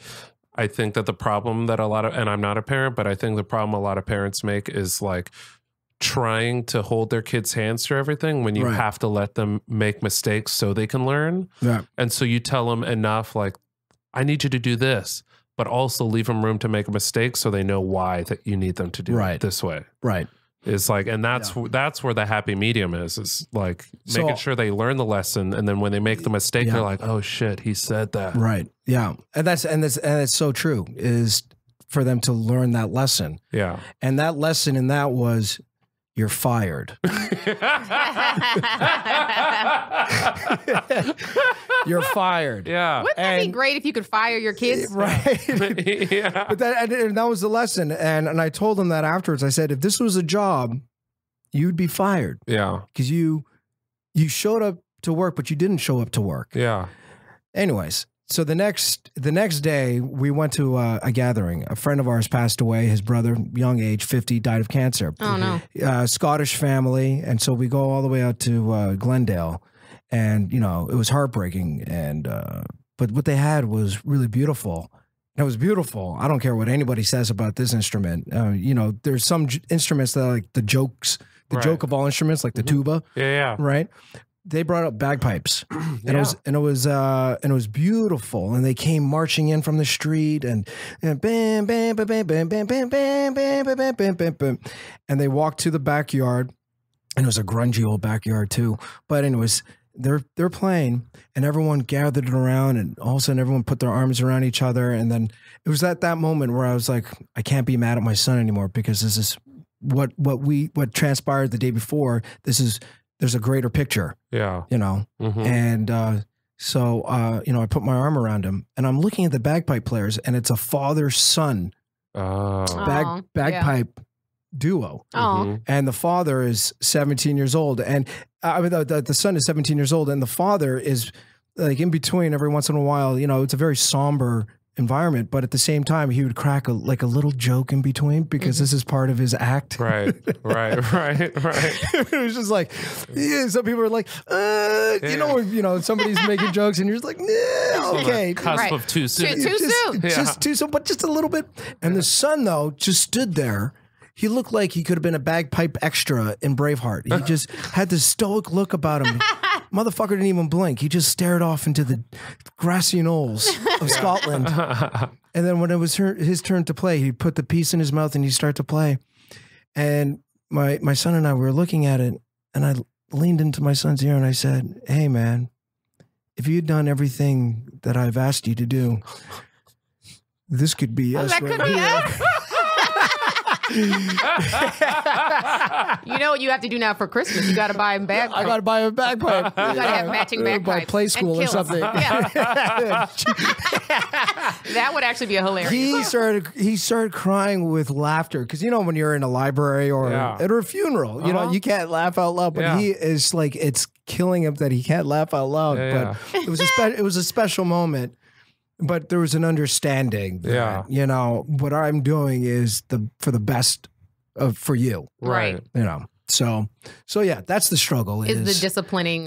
that the problem that and I'm not a parent, but I think the problem a lot of parents make is like trying to hold their kids' hands through everything when you Right. have to let them make mistakes so they can learn. Yeah. And so you tell them enough, like, I need you to do this, but also leave them room to make a mistake so they know why that you need them to do it this way. Right. It's like, and that's where the happy medium is like making sure they learn the lesson, and then when they make the mistake, they're like, oh shit, he said that. Right. Yeah. And that's so true, is for them to learn that lesson. Yeah. And that lesson in that was, you're fired. You're You're fired. Yeah. Wouldn't that be great if you could fire your kids? Right. Yeah. But that was the lesson. And I told him that afterwards. I said, if this was a job, you'd be fired. Yeah. Because you showed up to work, but you didn't show up to work. Yeah. Anyways, so the next day we went to a gathering. A friend of ours passed away. His brother, young age, 50, died of cancer. Oh no. Scottish family, and so we go all the way out to Glendale, and you know it was heartbreaking. And but what they had was really beautiful. It was beautiful. I don't care what anybody says about this instrument. You know, there's some instruments that are like the joke of all instruments, like the tuba. Yeah. Right. They brought up bagpipes, and Yeah. it was beautiful. And they came marching in from the street, and bam, bam, bam, bam, bam, bam, bam, bam, bam, bam, bam, bam, bam, bam, and they walked to the backyard, and it was a grungy old backyard too. But anyways, they're playing, and everyone gathered around, and all of a sudden everyone put their arms around each other, and then it was at that moment where I was like, I can't be mad at my son anymore because this is what transpired the day before. There's a greater picture. Yeah. You know, and so you know, I put my arm around him, and I'm looking at the bagpipe players, and it's a father-son bagpipe duo. Oh. And the father is 17 years old, and I mean, the son is 17 years old, and the father is like in between. Every once in a while, you know, it's a very somber environment, but at the same time, he would crack a little joke in between because this is part of his act. Right. It was just like, yeah, some people are like, you know, somebody's making jokes, and you're just like, nah, okay, Cusp of too soon. Too soon. just too soon, but just a little bit. And the son though just stood there. He looked like he could have been a bagpipe extra in Braveheart. He just had this stoic look about him. Motherfucker didn't even blink. He just stared off into the grassy knolls of Scotland. And then when it was his turn to play, he put the piece in his mouth and he started to play. And my son and I were looking at it, and I leaned into my son's ear and I said, hey, man, if you'd done everything that I've asked you to do, this could be us That right could be here. us. You know what you have to do now for Christmas? You got to buy him bagpipe. I got to buy a bagpipe. You got to have matching bagpipes. By Play School or and kills. something. Yeah. That would actually be a hilarious. He started crying with laughter because you know when you're in a library or at a funeral, you know you can't laugh out loud. But he is like it's killing him that he can't laugh out loud. But it was a special moment. But there was an understanding that, you know, what I'm doing is for the best for you. Right. You know, so yeah, that's the struggle. Is the disciplining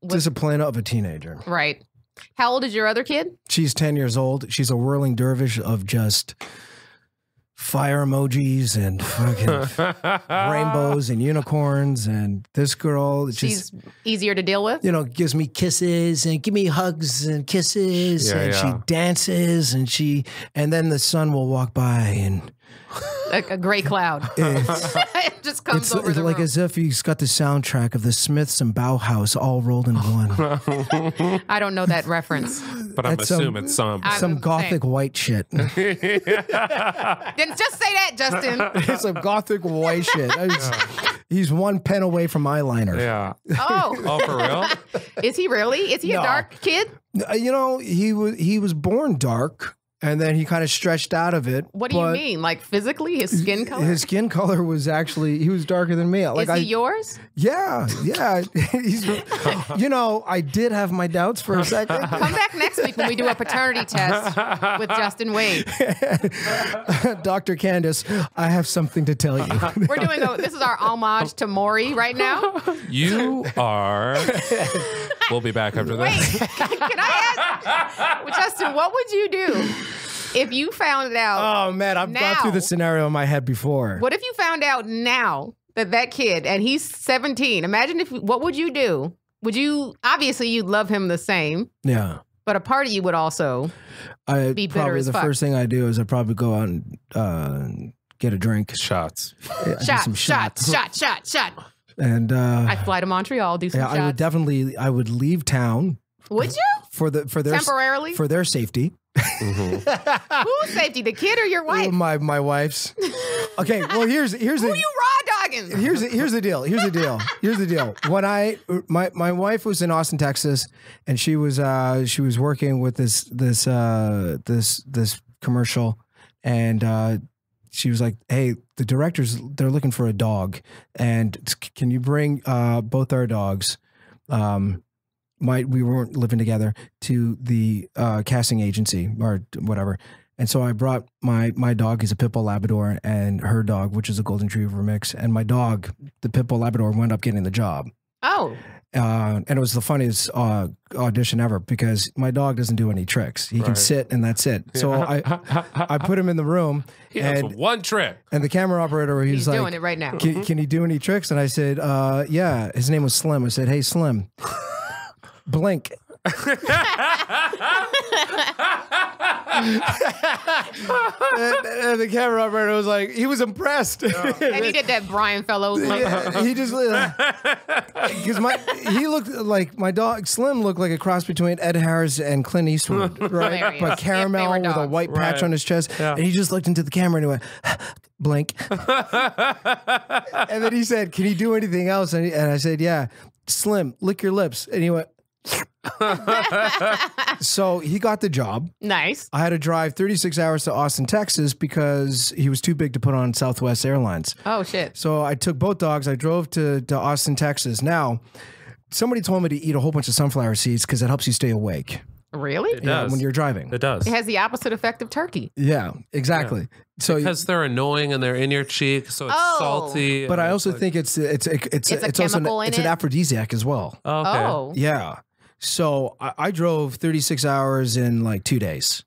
discipline of a teenager. Right. How old is your other kid? She's 10 years old. She's a whirling dervish of just fire emojis and fucking rainbows and unicorns. And this girl, she's easier to deal with. You know, gives me kisses and give me hugs and kisses, and she dances, and then the sun will walk by and like a gray cloud. It just comes over the like room. as if he's got the soundtrack of the Smiths and Bauhaus all rolled in one. I don't know that reference. But I'm assuming it's some gothic white shit. Then just say that, Justin. It's some gothic white shit. He's one pen away from eyeliner. Yeah. Oh, for real? Is he really? Is he a dark kid? You know, he was born dark. And then he kind of stretched out of it. What do you mean? Like physically, his skin color? His skin color was actually, he was darker than me. Like, is he yours? Yeah. You know, I did have my doubts for a second. Come back next week when we do a paternity test with Justin Wade. Dr. Candice, I have something to tell you. We're doing this is our homage to Maury right now. You are. We'll be back after this. Wait, can I ask, well, Justin, what would you do if you found out? Oh man, I've gone through the scenario in my head before. What if you found out now that kid and he's 17? Imagine what would you do? Would you, obviously you'd love him the same. Yeah. But a part of you would also be bitter as fuck. The first thing I do is I probably go out and get a drink. Shots. Shot. And I'd fly to Montreal, do some shots. I would leave town. Would you? For their temporarily? For their safety. Whose safety? The kid or your wife? My wife's. Okay, well here's Who you raw seconds. Here's the deal. Here's the deal. When my wife was in Austin, Texas, and she was working with this commercial, and she was like, "Hey, the directors, they're looking for a dog, and can you bring both our dogs?" We weren't living together, to the casting agency or whatever. And so I brought my dog, is a Pit Bull Labrador, and her dog, which is a Golden Retriever mix. And my dog, the Pit Bull Labrador, wound up getting the job. Oh. And it was the funniest audition ever, because my dog doesn't do any tricks. He can sit and that's it. So I put him in the room. He has one trick. And the camera operator, he's like, doing it right now. Can he do any tricks? And I said, yeah. His name was Slim. I said, hey, Slim, blink. And the camera operator was like, he was impressed. And he did that Brian Fellows. He just, because he looked like, my dog Slim looked like a cross between Ed Harris and Clint Eastwood, right? Hilarious. But caramel with a white patch on his chest, and he just looked into the camera and he went, blink. And then he said, can he do anything else? And I said, yeah. Slim, lick your lips. And he went. So he got the job. Nice. I had to drive 36 hours to Austin, Texas, because he was too big to put on Southwest Airlines. Oh, shit. So I took both dogs. I drove to Austin, Texas. Now, somebody told me to eat a whole bunch of sunflower seeds because it helps you stay awake. Really? It does. When you're driving. It does. It has the opposite effect of turkey. Yeah, exactly. Yeah. So because they're annoying and they're in your cheek, so it's salty. But I also think it's also an aphrodisiac as well. Oh, okay. Oh. Yeah. So I drove 36 hours in like 2 days.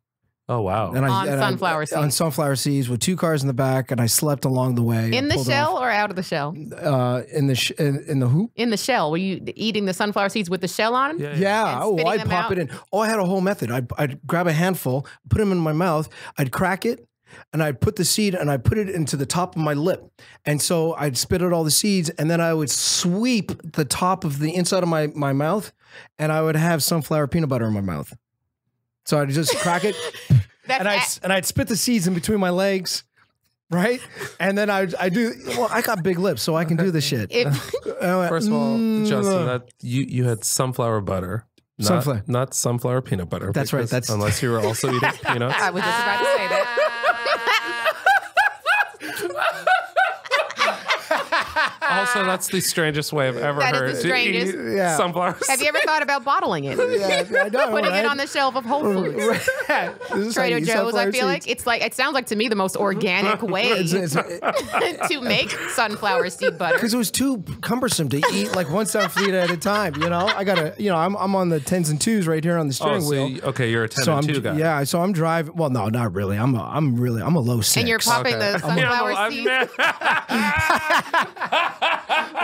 Oh, wow. On sunflower seeds. On sunflower seeds with 2 cars in the back, and I slept along the way. In the shell or out of the shell? In the who? In the shell. Were you eating the sunflower seeds with the shell on them? Yeah. Oh, I'd pop it in. Oh, I had a whole method. I'd grab a handful, put them in my mouth, I'd crack it, and I'd put the seed and I'd put it into the top of my lip. And so I'd spit out all the seeds, and then I would sweep the top of the inside of my mouth, and I would have sunflower peanut butter in my mouth. So I'd just crack it, and I'd spit the seeds in between my legs, right? And then I got big lips, so I can do this shit. First of all, Justin, that you had sunflower butter. Not sunflower peanut butter. That's right. That's unless you were also eating peanuts. I was just about to say that. Also, that's the strangest way I've ever heard. That is the strangest. Sunflower. Have you ever thought about bottling it? Yeah, I know, Putting it on the shelf of Whole Foods. Trader Joe's, I feel like. It sounds like to me the most organic way to make sunflower seed butter. Because it was too cumbersome to eat like one sunflower at a time. You know, I gotta, I'm on the 10s and 2s right here on the steering wheel. Okay, you're a 10 and 2 guy. Yeah, so I'm driving. Well, no, not really. I'm a low 6. And you're popping the sunflower seeds.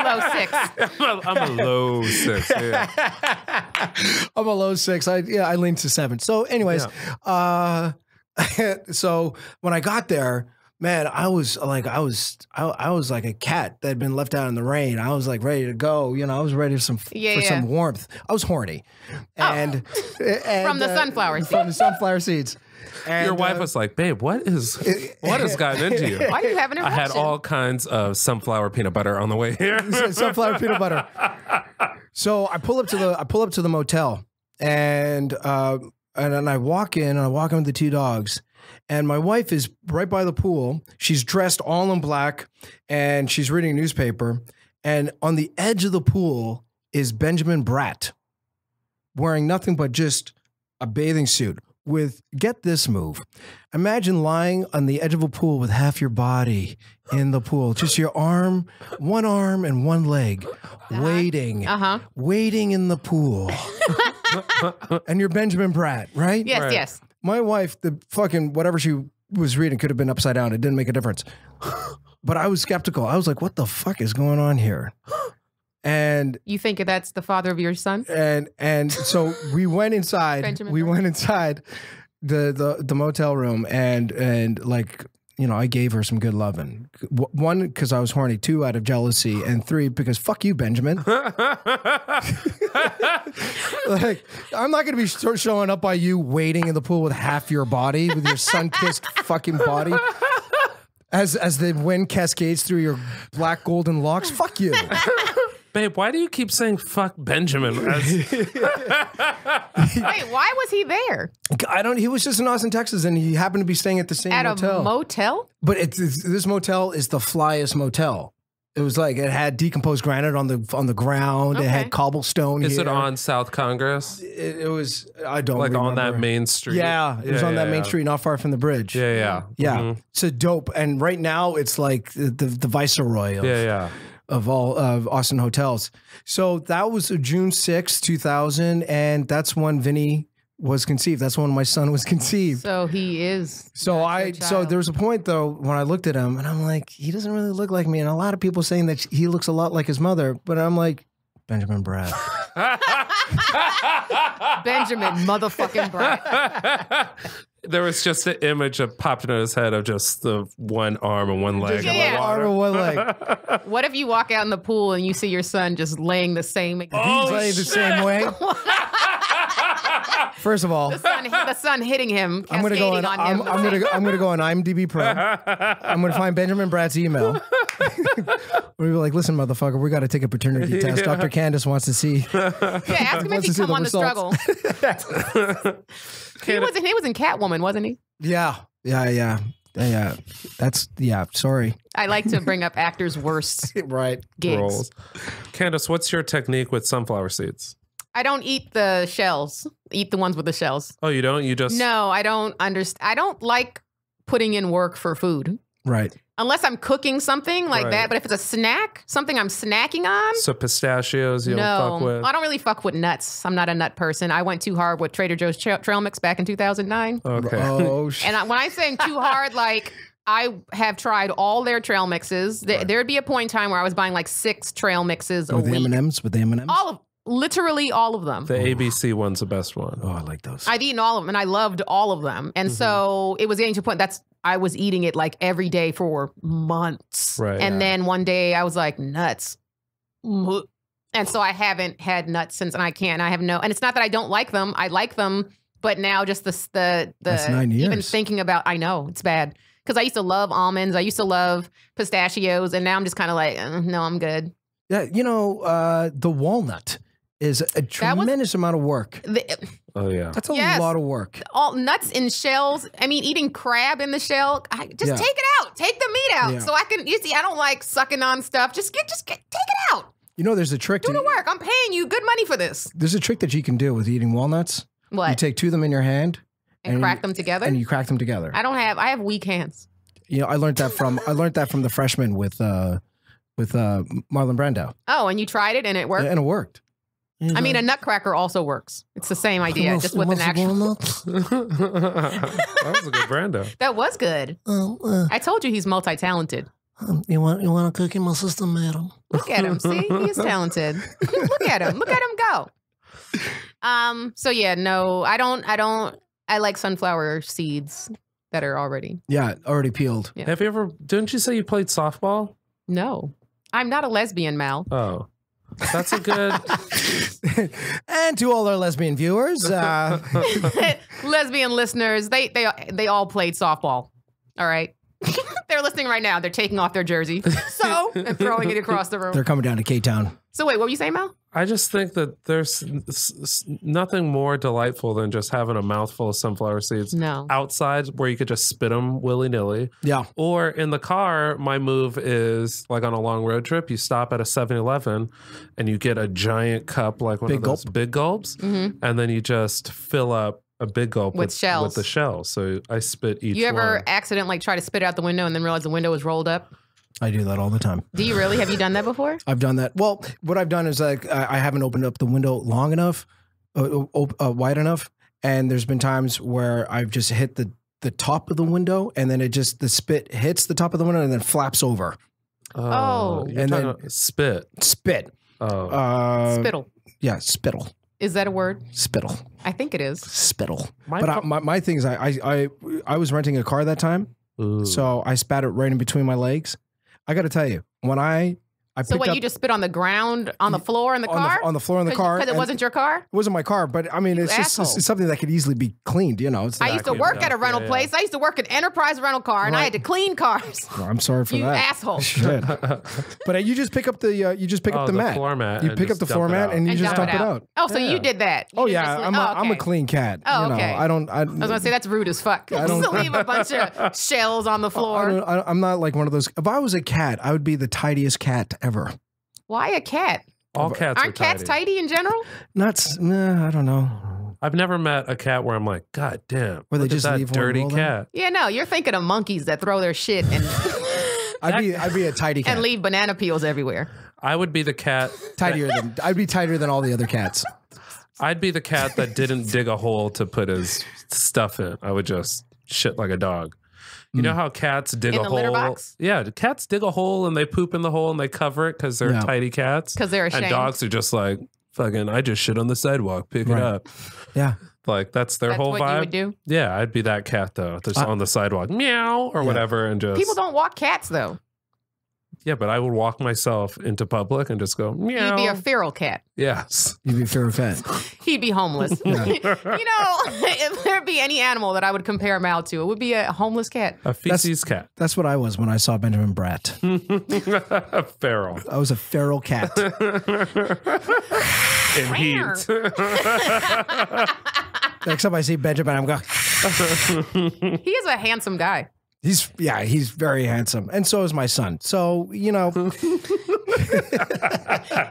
Low 6. I'm a low 6. Yeah. I'm a low 6. I lean to 7. So, anyways, so when I got there, man, I was like a cat that had been left out in the rain. I was like ready to go. I was ready for some warmth. I was horny, and from the sunflower seeds. From the sunflower seeds. And, your wife was like, babe, what has gotten into you? Why do you have an erection? I had all kinds of sunflower peanut butter on the way here. Sunflower peanut butter. So I pull up to the motel, and then I walk in, and I walk in with the 2 dogs, and my wife is right by the pool. She's dressed all in black, and she's reading a newspaper. And on the edge of the pool is Benjamin Bratt, wearing nothing but just a bathing suit. With, get this move, imagine lying on the edge of a pool with half your body in the pool, just your one arm and one leg, waiting in the pool. And you're Benjamin Bratt, right? Yes, right. Yes. My wife, the fucking whatever she was reading could have been upside down. It didn't make a difference. But I was skeptical. I was like, what the fuck is going on here? And you think that's the father of your son? And so we went inside. Went inside the motel room, and like, I gave her some good loving. 1, because I was horny. 2, out of jealousy, and 3, because fuck you, Benjamin. Like, I'm not gonna be showing up by you waiting in the pool with half your body, with your sun-kissed fucking body. As the wind cascades through your black golden locks. Fuck you. Babe, why do you keep saying fuck Benjamin? Wait, why was he there? He was just in Austin, Texas, and he happened to be staying at the same motel. At a motel? But this motel is the flyest motel. It was like it had decomposed granite on the ground. Okay. It had cobblestone. Is it here. on South Congress? It was. I don't like remember. on that main street. Yeah, it was on that main street, not far from the bridge. Yeah. It's a dope. And right now, it's like the viceroy of all of Austin hotels. So that was June 6, 2000, and that's when Vinny was conceived. That's when my son was conceived. So he is. So there was a point though when I looked at him and I'm like, he doesn't really look like me. And a lot of people saying that he looks a lot like his mother, but I'm like, Benjamin Bratt. Benjamin motherfucking Bratt. There was just an image that popped into his head of just the one arm and one leg. Yeah. In the Arm water. and one leg. What if you walk out in the pool and you see your son just laying the same? He's laying the same way. First of all, the sun hitting him. I'm gonna go on. I'm gonna go on IMDb Pro. I'm gonna find Benjamin Bratt's email. We're like, listen, motherfucker, we got to take a paternity test. Dr. Candice wants to see. Yeah, ask him if he come on the struggle. He was in Catwoman, wasn't he? Yeah. Sorry. I like to bring up actors' worst Right. gigs. Roles. Candice, what's your technique with sunflower seeds? I don't eat the shells. Eat the ones with the shells. Oh, you don't? You just No, I don't understand. I don't like putting in work for food. Right. Unless I'm cooking something like Right. that. But if it's a snack, something I'm snacking on. So pistachios you don't No, fuck with? I don't really fuck with nuts. I'm not a nut person. I went too hard with Trader Joe's trail mix back in 2009. Okay. Oh shit. And when I say too hard, like I have tried all their trail mixes. There'd be a point in time where I was buying like 6 trail mixes a With the week. M&Ms? With the M&Ms? Literally all of them. The ABC one's the best one. Oh, I like those. I'd eaten all of them and I loved all of them. And so it was getting to a point I was eating it like every day for months. Right. And then one day I was like, nuts. And so I haven't had nuts since, and I have no, and it's not that I don't like them. I like them, but now just the That's 9 years. even thinking about, I know it's bad because I used to love almonds. I used to love pistachios. And now I'm just kind of like, no, I'm good. Yeah, the walnut is a tremendous amount of work. Oh, yeah. That's a Yes. lot of work. All nuts in shells. I mean, eating crab in the shell. Take it out. Take the meat out. Yeah. So I can. You see, I don't like sucking on stuff. Take it out. There's a trick. Do the work. I'm paying you good money for this. There's a trick that you can do with eating walnuts. What? You take 2 of them in your hand and crack them together. and you crack them together. I have weak hands. I learned that from the freshman with Marlon Brando, Oh, and you tried it and it worked. and it worked. I mean, a nutcracker also works. It's the same idea, just with an actual. That was a good Brando. That was good. I told you he's multi-talented. You want a cookie? My sister made them. Look at him. See, he's talented. Look at him. Look at him go. So yeah, no, I don't. I like sunflower seeds that are already. Yeah, already peeled. Yeah. Have you ever, didn't you say you played softball? No, I'm not a lesbian, Mal. Oh, that's a good. And to all our lesbian viewers, Lesbian listeners, they all played softball. All right. They're listening right now. They're taking off their jersey. So, and throwing it across the room. they're coming down to K-Town. So wait, what were you saying, Mal? I just think that there's nothing more delightful than just having a mouthful of sunflower seeds No. outside where you could just spit them willy-nilly. Yeah. Or in the car, my move is like on a long road trip, you stop at a 7-Eleven and you get a giant cup, like one Big of those gulp. big gulps, and then you just fill up a big gulp With shells. With the shells. So I spit each You ever one. accidentally try to spit out the window and then realize the window was rolled up? I do that all the time. Do you really? Have you done that before? I've done that. Well, what I've done is like I haven't opened up the window long enough, wide enough, and there's been times where I've just hit the top of the window, and then the spit hits the top of the window and then flaps over. Oh. You're And talking then- about spit. Spit. Oh. Spittle. Yeah, spittle. Is that a word? Spittle. I think it is. Spittle. My But pro- my thing is I was renting a car that time, Ooh. so I spat it right in between my legs. I got to tell you, when I So what, you just spit on the ground, on the floor in the car? On the floor in the car. Because it wasn't your car? It wasn't my car, but I mean, it's just it's something that could easily be cleaned, you know. I used to work at a rental place. I used to work at Enterprise Rental Car, and I had to clean cars. Well, I'm sorry for you that. asshole. Shit. But you just pick up the the mat. Floor mat. You pick up the floor mat and you just dump it out. Oh, so you did that? Oh yeah, I'm a clean cat. Oh, okay. I was gonna say that's rude as fuck. I don't leave a bunch of shells on the floor. I'm not like one of those. If I was a cat, I would be the tidiest cat ever. Why a cat? All cats aren't cats tidy in general? I don't know. I've never met a cat where I'm like, God damn, where they just that leave dirty one cat. Yeah, no, you're thinking of monkeys that throw their shit and I'd be a tidy cat and leave banana peels everywhere. I would be the cat I'd be tidier than all the other cats. I'd be the cat that didn't dig a hole to put his stuff in. I would just shit like a dog. You know how cats dig a hole? Litter box? Yeah, cats dig a hole and they poop in the hole and they cover it because they're tidy cats. Because they're ashamed. And dogs are just like, fucking, I just shit on the sidewalk, pick it up. Yeah. Like that's their whole what vibe. You would do? Yeah, I'd be that cat though, just on the sidewalk, meow or whatever, and just people don't walk cats though. Yeah, but I would walk myself into public and just go meow. You'd be a feral cat. Yes, you'd be a feral cat. He'd be homeless. You know, if there'd be any animal that I would compare Mal to, it would be a homeless cat. A feces cat. That's what I was when I saw Benjamin Bratt. Feral. I was a feral cat. In heat. Next time I see Benjamin, I'm going. He is a handsome guy. He's very handsome, and so is my son. So you know,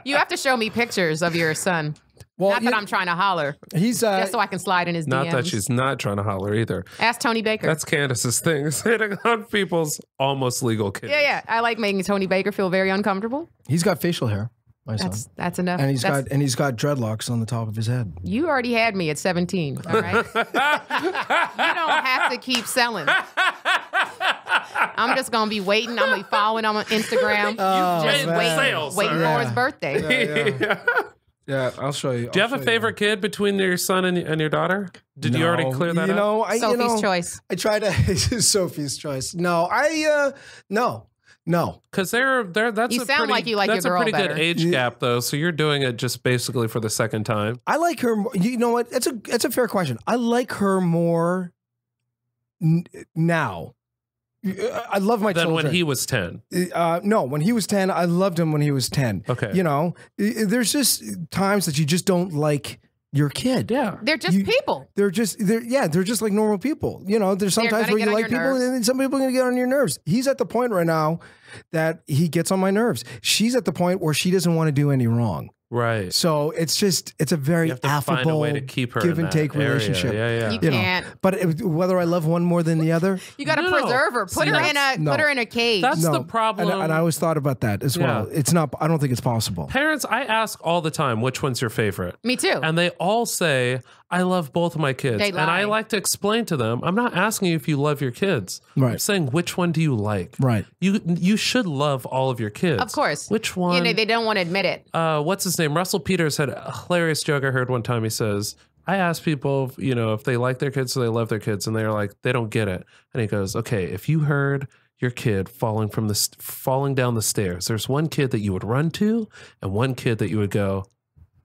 you have to show me pictures of your son. Well, not that I'm trying to holler. He's just so I can slide in his DMs. Not that she's not trying to holler either. Ask Tony Baker. That's Candice's thing, hitting on people's almost legal kids. Yeah. I like making Tony Baker feel very uncomfortable. He's got facial hair. My son. That's enough. And he's got dreadlocks on the top of his head. You already had me at 17. All right. You don't have to keep selling. I'm just gonna be waiting. I'm gonna be following him on Instagram. Just waiting for his birthday. Yeah, I'll show you. Do you have a favorite kid between your son and your daughter? Did you already clear that up? Sophie's choice. I try to. Sophie's choice. No, no. Because that's you sound like you like your girl better. That's a pretty better. good age gap, though. So you're doing it just basically for the second time. I like her. You know what? It's a fair question. I like her more now. I love my children. Than when he was 10. No, when he was 10, I loved him when he was 10. Okay. You know, there's just times that you just don't like your kid. Yeah. They're just people. They're just like normal people. You know, there's sometimes where you like people and then some people are going to get on your nerves. He's at the point right now that he gets on my nerves. She's at the point where she doesn't want to do any wrong. Right. So it's a very affable, find a way to keep her give and take relationship. Yeah. You can't. But whether I love one more than the other, you got to preserve her. Put her in a cage. That's the problem. And I always thought about that as well. It's not. I don't think it's possible. Parents, I ask all the time, which one's your favorite? Me too. And they all say, I love both of my kids. They lie. And I like to explain to them, I'm not asking you if you love your kids. Right. I'm saying, which one do you like? Right. You should love all of your kids. Of course. Which one? You know, they don't want to admit it. What's his name? Russell Peters had a hilarious joke I heard one time. He says, I ask people, if they like their kids or they love their kids, and they're like, they don't get it. And he goes, okay, if you heard your kid falling down the stairs, there's one kid that you would run to and one kid that you would go,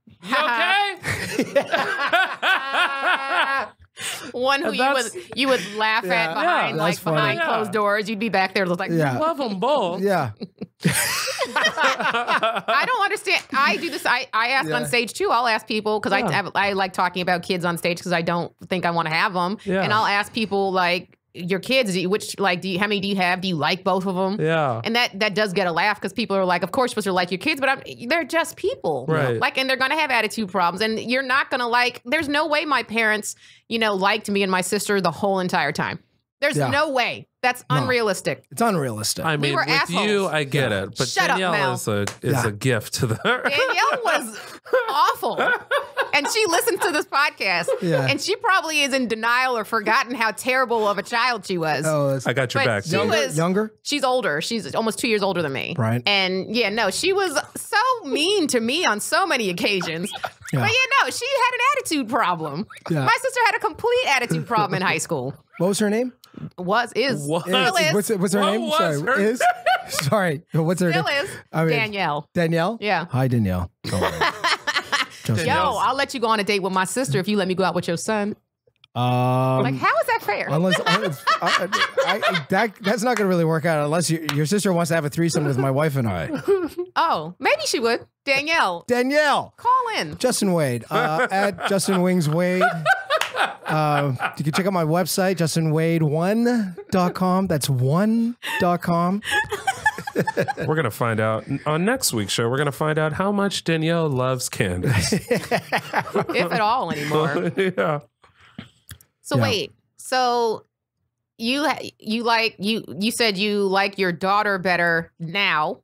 you okay? One who you would laugh at behind closed doors. You'd be back there like, you love them both. Yeah. I don't understand. I do this. I ask on stage too. I'll ask people because I like talking about kids on stage because I don't think I want to have them. Yeah. And I'll ask people like, your kids, how many do you have? Do you like both of them? Yeah. And that does get a laugh because people are like, of course you're supposed to like your kids, but they're just people. Right. And they're going to have attitude problems. And you're not going to there's no way my parents, liked me and my sister the whole entire time. There's no way. That's unrealistic. It's unrealistic. I mean, we were with assholes. you, I get it. But Shut Danielle up, Mel. is a gift to the... Danielle was awful. And she listens to this podcast. Yeah. And she probably is in denial or forgotten how terrible of a child she was. Oh, I got your back. Younger? She's older. She's almost 2 years older than me. Right. And she was so mean to me on so many occasions. Yeah. But she had an attitude problem. Yeah. My sister had a complete attitude problem in high school. What was her name? Is. What? Still is. What's her What name? was Sorry. her Is? Sorry. What's her Still name? is. I mean, Danielle. Danielle? Yeah. Hi, Danielle. Yo, I'll let you go on a date with my sister if you let me go out with your son. Like, how is that fair? Unless that's not going to really work out unless your sister wants to have a threesome with my wife and I. Oh, maybe she would. Danielle, call in. Justin Wade at Justin Wings Wade. You can check out my website, justinwade1.com. That's 1.com. We're going to find out on next week's show. We're going to find out how much Danielle loves Candice. If at all anymore. Yeah. Yeah. So wait, so you said you like your daughter better now.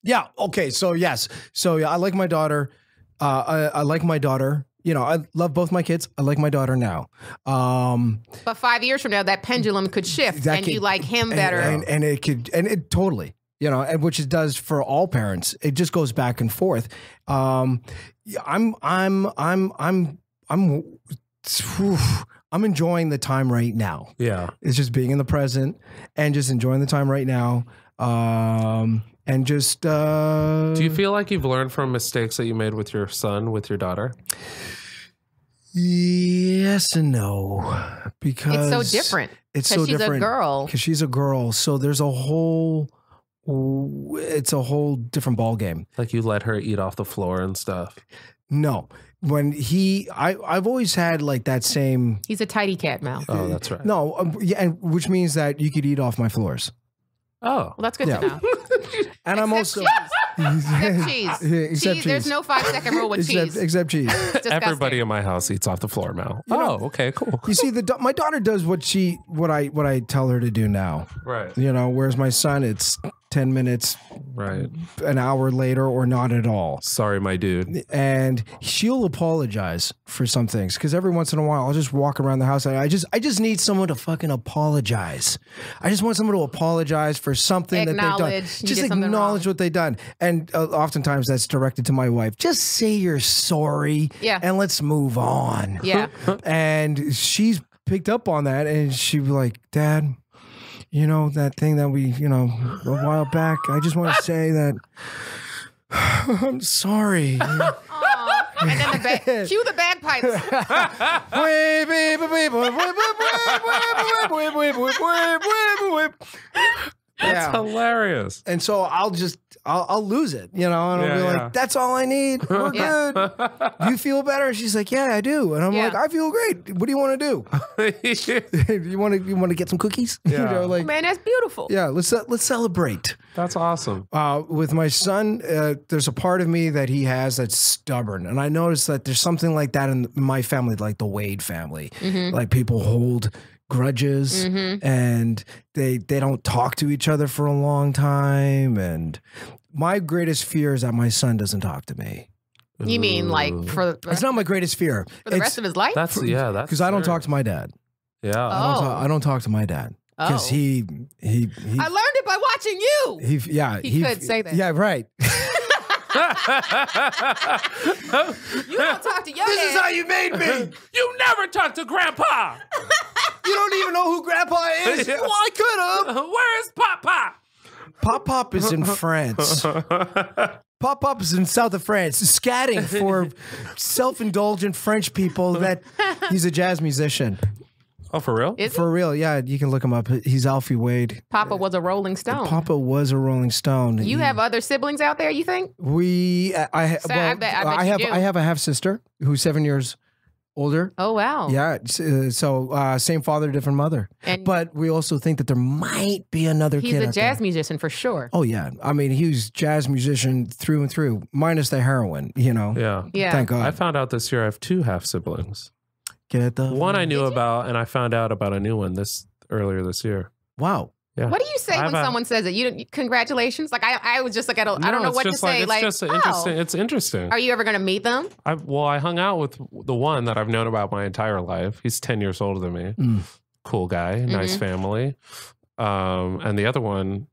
Yeah. Okay. So yes. So yeah, I like my daughter. I like my daughter. You know, I love both my kids. I like my daughter now. But 5 years from now, that pendulum could shift, and you like him better. And it could, and it totally, you know, and which it does for all parents. It just goes back and forth. I'm enjoying the time right now. Yeah. It's just being in the present and just enjoying the time right now. And just Do you feel like you've learned from mistakes that you made with your son, with your daughter? Yes and no, because it's so different. It's so she's different a girl. because she's a girl. So there's a whole. It's a whole different ball game. Like you let her eat off the floor and stuff. No, when I've always had like that same. He's a tidy cat, Mal. Oh, that's right. No, yeah, and which means that you could eat off my floors. Oh, Well, that's good Yeah. to know. And I'm also Except cheese. Except cheese. There's no 5-second rule with cheese. Except cheese. It's disgusting. everybody in my house eats off the floor now. Oh, okay, cool. You see, my daughter does what I tell her to do now. Right, You know, whereas my son, it's 10 minutes, right. an hour later, or not at all. Sorry, my dude. And she'll apologize for some things because every once in a while I'll just walk around the house and I just need someone to fucking apologize. I just want someone to apologize for something that they've done. Acknowledge you Just did something acknowledge wrong. what they've done. And oftentimes that's directed to my wife. Just say you're sorry. Yeah. And let's move on. Yeah. And she's picked up on that and she'd be like, Dad, you know, that thing that we, you know, a while back, I just want to say that I'm sorry. Aw. And then cue the bagpipes. That's hilarious. And so I'll lose it, you know, and I'll be like, that's all I need. We're Yeah. good. Do you feel better? She's like, yeah, I do. And I'm Yeah. like, I feel great. What do you want to do? you want to get some cookies? You Yeah. know, like, Man, that's beautiful. yeah, let's celebrate. That's awesome. With my son, there's a part of me that he has that's stubborn. And I noticed that there's something like that in my family, like the Wade family. Like people hold grudges and they don't talk to each other for a long time. And my greatest fear is that my son doesn't talk to me. You mean like for It's not my greatest fear. the rest of his life? That's because I don't talk to my dad. Yeah. I don't talk to my dad. Because Oh. he I learned it by watching you. he could say that. Yeah, right. You don't talk to your This is dad. how you made me. You never talk to Grandpa. You don't even know who Grandpa is. Well, I could have. Where's Papa? Pop is in France. Pop is in south of France, scatting for self-indulgent French people that he's a jazz musician. Oh, for real? Is he? For real, yeah, you can look him up. He's Alfie Wade. Papa was a Rolling Stone. Papa was a Rolling Stone. You have other siblings out there, you think? I have a half sister who's 7 years older. Oh, wow. Yeah, so same father, different mother. And But we also think that there might be another he's kid a out jazz there. musician for sure. Oh yeah, I mean he was jazz musician through and through, minus the heroin. You know. Yeah. Yeah. Thank God. I found out this year I have 2 half siblings. Get the One I knew about, and I found out about a new one earlier this year. Wow. Yeah. What do you say when someone says it? Congratulations. Like I was just like I don't know what to say. It's just interesting. It's interesting. Are you ever gonna meet them? I hung out with the one that I've known about my entire life. He's 10 years older than me. Cool guy, nice family. And the other one,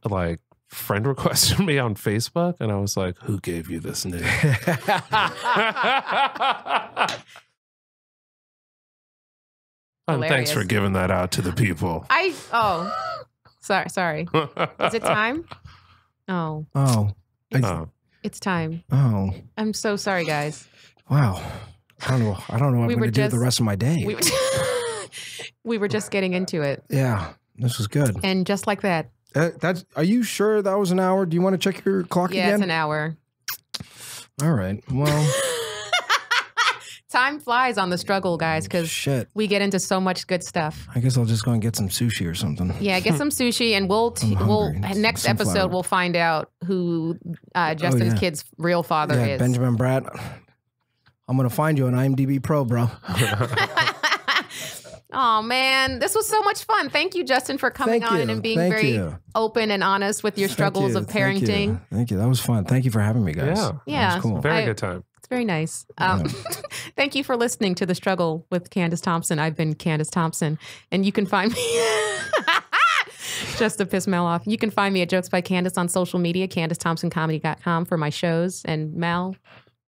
like, friend requested me on Facebook, and I was like, "Who gave you this name?" And thanks for giving that out to the people. Sorry. Is it time? Oh. It's time. Oh. I'm so sorry, guys. Wow. I don't know what I'm going to do the rest of my day. We were just getting into it. Yeah, this was good. And just like that. Are you sure that was an hour? Do you want to check your clock again? Yeah, it's an hour. All right. Well. Time flies on the struggle, guys, because we get into so much good stuff. I guess I'll just go and get some sushi or something. Yeah, get some sushi, and next episode we'll find out who Justin's kid's real father is. Benjamin Bratt. I'm gonna find you on IMDb Pro, bro. Oh man, this was so much fun. Thank you, Justin, for coming on and being very open and honest with your struggles of parenting. Thank you. That was fun. Thank you for having me, guys. Yeah. That was cool. Very good time. It's very nice. Thank you for listening to The Struggle with Candice Thompson. I've been Candice Thompson, and you can find me just to piss Mel off. You can find me at Jokes by Candice on social media, CandiceThompsonComedy.com for my shows. And Mel,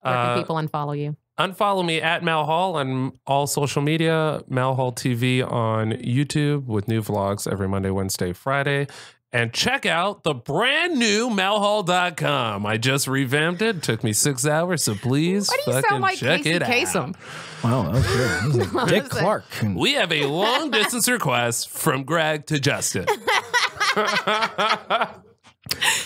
where can people unfollow you? Unfollow me at Mal Hall on all social media, Mal Hall TV on YouTube with new vlogs every Monday, Wednesday, Friday. And check out the brand new malhall.com. I just revamped it. Took me 6 hours, so please check it out. Wow, that was good. That was like Dick Clark. We have a long distance request from Greg to Justin.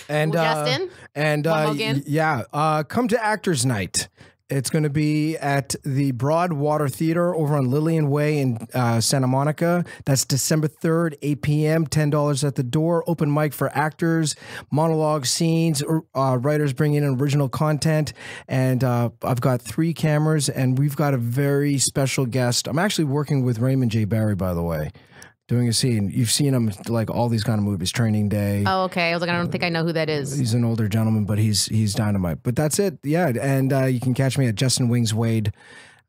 And Justin, come to Actors Night. It's going to be at the Broadwater Theater over on Lillian Way in Santa Monica. That's December 3rd, 8 p.m., $10 at the door. Open mic for actors, monologue scenes, writers bringing in original content. And I've got 3 cameras, and we've got a very special guest. I'm actually working with Raymond J. Barry, by the way, doing a scene. You've seen him like all these kind of movies, Training Day. Oh, okay. I was like, I don't think I know who that is. He's an older gentleman, but he's dynamite. But that's it. Yeah. And you can catch me at Justin Wings Wade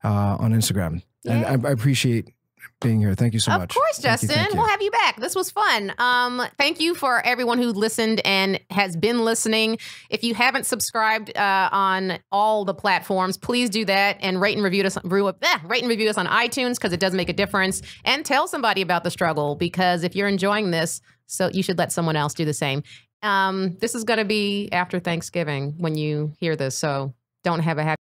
on Instagram. Yeah. And I appreciate being here. Thank you so much. Of course, Justin. Thank you. We'll have you back. This was fun. Thank you for everyone who listened and has been listening. If you haven't subscribed on all the platforms, please do that and rate and review us on iTunes, because it does make a difference. And tell somebody about The Struggle, because if you're enjoying this, so you should let someone else do the same. This is going to be after Thanksgiving when you hear this, so don't have a happy